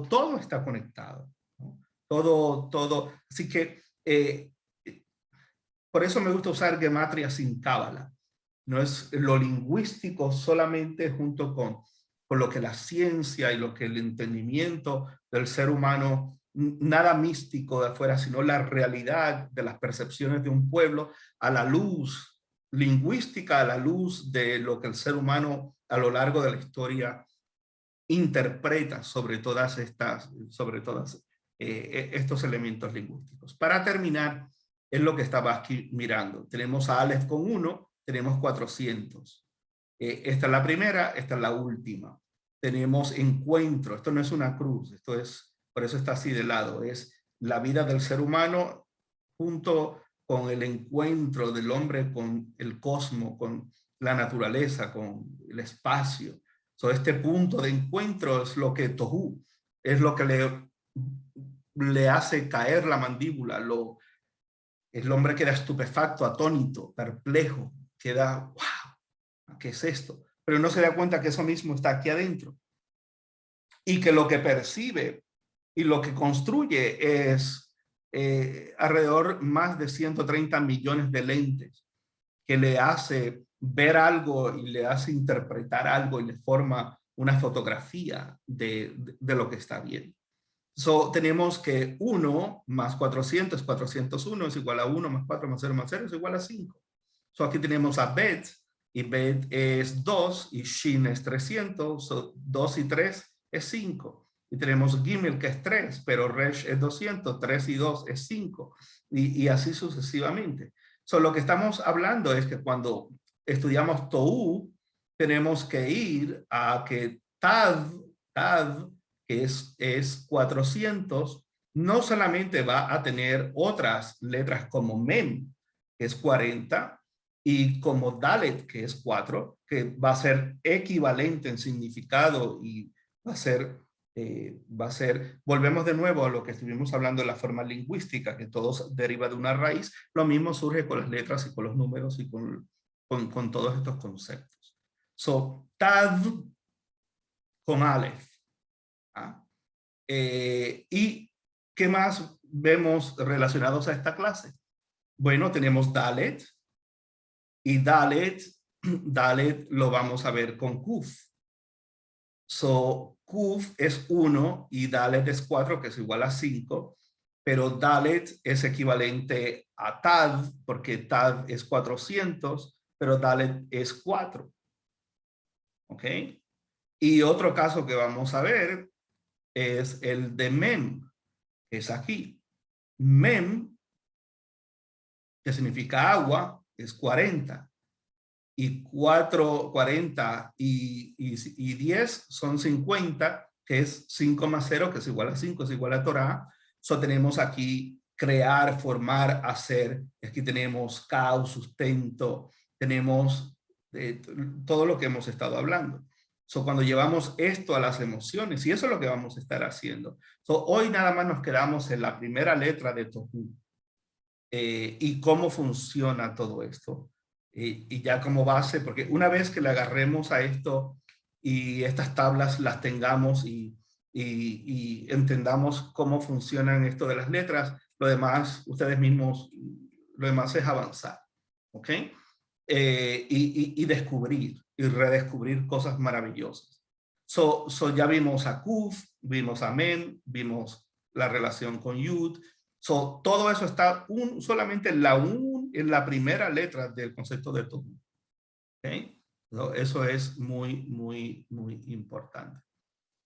Todo está conectado, ¿no? Todo. Así que por eso me gusta usar gematria sin cábala. No es lo lingüístico solamente junto con lo que la ciencia y lo que el entendimiento del ser humano, nada místico de afuera, sino la realidad de las percepciones de un pueblo a la luz lingüística, a la luz de lo que el ser humano a lo largo de la historia interpreta sobre todas estos elementos lingüísticos. Para terminar, es lo que estaba aquí mirando. Tenemos a Aleph con 1, tenemos 400. Esta es la primera, esta es la última. Tenemos encuentro, esto no es una cruz, esto es, por eso está así de lado, es la vida del ser humano junto con el encuentro del hombre con el cosmos, con la naturaleza, con el espacio. Este punto de encuentro es lo que Tohu, es lo que le hace caer la mandíbula, el hombre queda estupefacto, atónito, perplejo, queda, wow, ¿qué es esto? Pero no se da cuenta que eso mismo está aquí adentro. Y que lo que percibe y lo que construye es alrededor más de 130 millones de lentes que le hace ver algo y le hace interpretar algo y le forma una fotografía de lo que está viendo. Tenemos que 1 más 400, 401 es igual a 1 más 4 más 0 más 0 es igual a 5. Aquí tenemos a Bet, y Bet es 2 y Shin es 300, 2 y 3 es 5. Y tenemos Gimel que es 3, pero Resh es 200, 3 y 2 es 5. Y así sucesivamente. Lo que estamos hablando es que cuando estudiamos Tohu, tenemos que ir a que Tav, que es 400, no solamente va a tener otras letras como Mem, que es 40, y como Dalet, que es 4, que va a ser equivalente en significado y va a ser, volvemos de nuevo a lo que estuvimos hablando de la forma lingüística, que todo deriva de una raíz. Lo mismo surge con las letras y con los números y con todos estos conceptos. Tav con Aleph. ¿Y qué más vemos relacionados a esta clase? Bueno, tenemos Dalet, y Dalet lo vamos a ver con Kuf. Kuf es 1 y Dalet es 4, que es igual a 5, pero Dalet es equivalente a Tad, porque Tad es 400, pero Dalet es 4. ¿Ok? Y otro caso que vamos a ver es el de Mem, que es aquí. Mem, que significa agua, es 40. Y 4, 40 y 10 son 50, que es 5 más 0, que es igual a 5, es igual a Torah. Tenemos aquí crear, formar, hacer. Aquí tenemos caos, sustento, tenemos todo lo que hemos estado hablando. Cuando llevamos esto a las emociones, y eso es lo que vamos a estar haciendo. Hoy nada más nos quedamos en la primera letra de Tohu y cómo funciona todo esto. Y ya como base, porque una vez que le agarremos a esto y estas tablas las tengamos y entendamos cómo funcionan esto de las letras, lo demás, ustedes mismos, lo demás es avanzar, ¿ok? Y descubrir y redescubrir cosas maravillosas. Ya vimos a Kuf, vimos a Men, vimos la relación con Yud. Todo eso está solamente en la primera letra del concepto de todo. ¿Okay? So, eso es muy, muy, muy importante.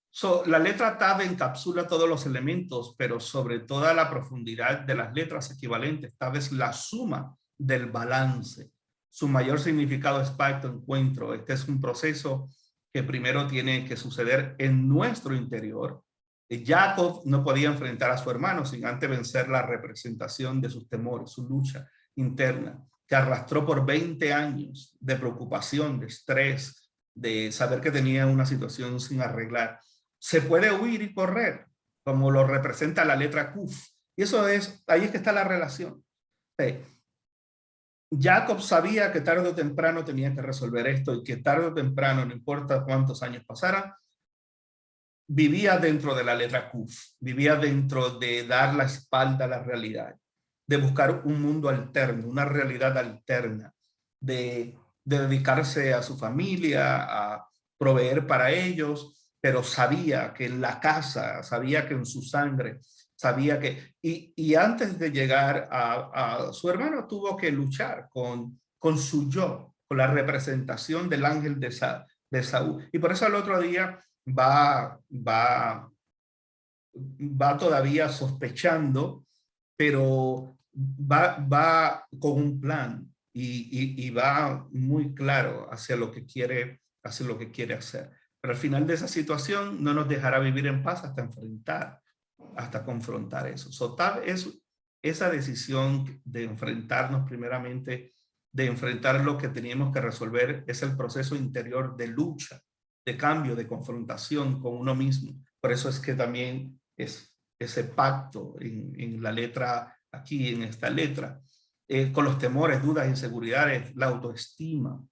So, la letra Tav encapsula todos los elementos, pero sobre toda la profundidad de las letras equivalentes. Tav es la suma del balance. Su mayor significado es pacto, encuentro. Este es un proceso que primero tiene que suceder en nuestro interior. Jacob no podía enfrentar a su hermano sin antes vencer la representación de sus temores, su lucha interna, que arrastró por 20 años de preocupación, de estrés, de saber que tenía una situación sin arreglar. Se puede huir y correr, como lo representa la letra Kuf. Y eso es, ahí es que está la relación. Jacob sabía que tarde o temprano tenía que resolver esto y que tarde o temprano, no importa cuántos años pasaran, vivía dentro de la letra Kuf, vivía dentro de dar la espalda a la realidad, de buscar un mundo alterno, una realidad alterna, de dedicarse a su familia, a proveer para ellos, pero sabía que en la casa, sabía que en su sangre, sabía que... Y antes de llegar a su hermano tuvo que luchar con su yo, con la representación del ángel de Saúl. Y por eso el otro día va todavía sospechando, pero va con un plan y va muy claro hacia lo que quiere hacer. Pero al final de esa situación no nos dejará vivir en paz hasta confrontar eso. So, tal es esa decisión de enfrentarnos primeramente, de enfrentar lo que teníamos que resolver, es el proceso interior de lucha, de cambio, de confrontación con uno mismo. Por eso es que también es ese pacto en la letra, aquí en esta letra, con los temores, dudas, inseguridades, la autoestima,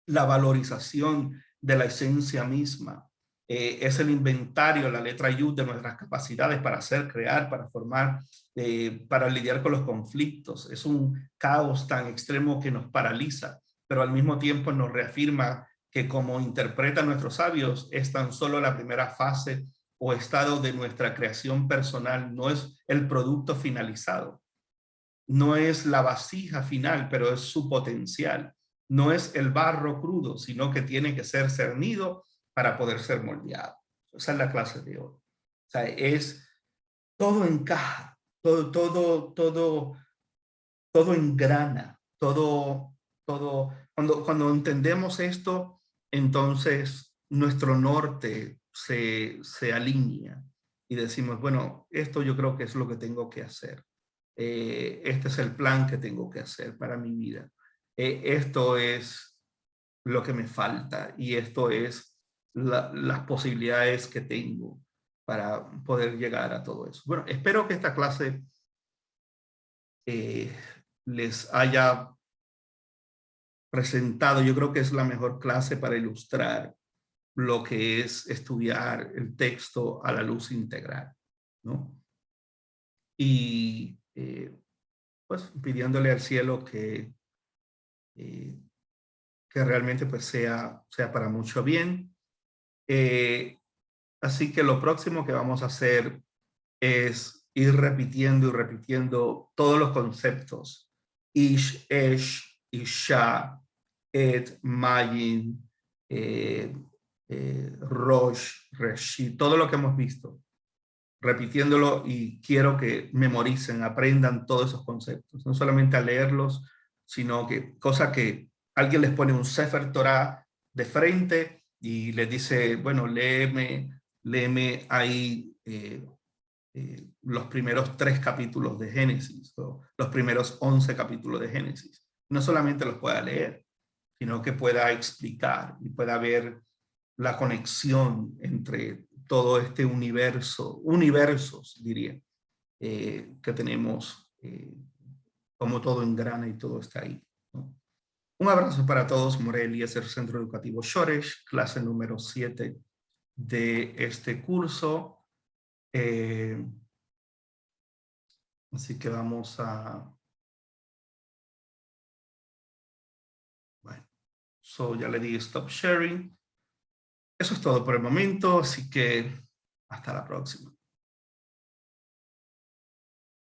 la valorización de la esencia misma. Es el inventario, la letra Yud de nuestras capacidades para hacer, crear, para formar, para lidiar con los conflictos. Es un caos tan extremo que nos paraliza, pero al mismo tiempo nos reafirma que, como interpretan nuestros sabios, es tan solo la primera fase o estado de nuestra creación personal, no es el producto finalizado, no es la vasija final, pero es su potencial. No es el barro crudo, sino que tiene que ser cernido para poder ser moldeado. Esa es la clase de hoy. O sea, es todo encaja, todo engrana, cuando entendemos esto, entonces nuestro norte se alinea y decimos, bueno, esto yo creo que es lo que tengo que hacer. Este es el plan que tengo que hacer para mi vida. Esto es lo que me falta y esto es las posibilidades que tengo para poder llegar a todo eso. Bueno, espero que esta clase les haya presentado. Yo creo que es la mejor clase para ilustrar lo que es estudiar el texto a la luz integral, ¿no? Y pues pidiéndole al cielo que realmente pues sea para mucho bien. Así que lo próximo que vamos a hacer es ir repitiendo y repitiendo todos los conceptos. Ish, Esh, Isha, Et, Mayin, Rosh, Reshi, todo lo que hemos visto. Repitiéndolo, y quiero que memoricen, aprendan todos esos conceptos. No solamente a leerlos, sino que cosa que alguien les pone un Sefer Torah de frente y les dice, bueno, léeme ahí los primeros 3 capítulos de Génesis, o los primeros 11 capítulos de Génesis. No solamente los pueda leer, sino que pueda explicar y pueda ver la conexión entre todo este universos, diría, que tenemos, como todo engrana y todo está ahí, ¿no? Un abrazo para todos. Morelia es el Centro Educativo Shoresh, clase número 7 de este curso. Así que vamos a... Bueno, ya le di stop sharing. Eso es todo por el momento, así que hasta la próxima.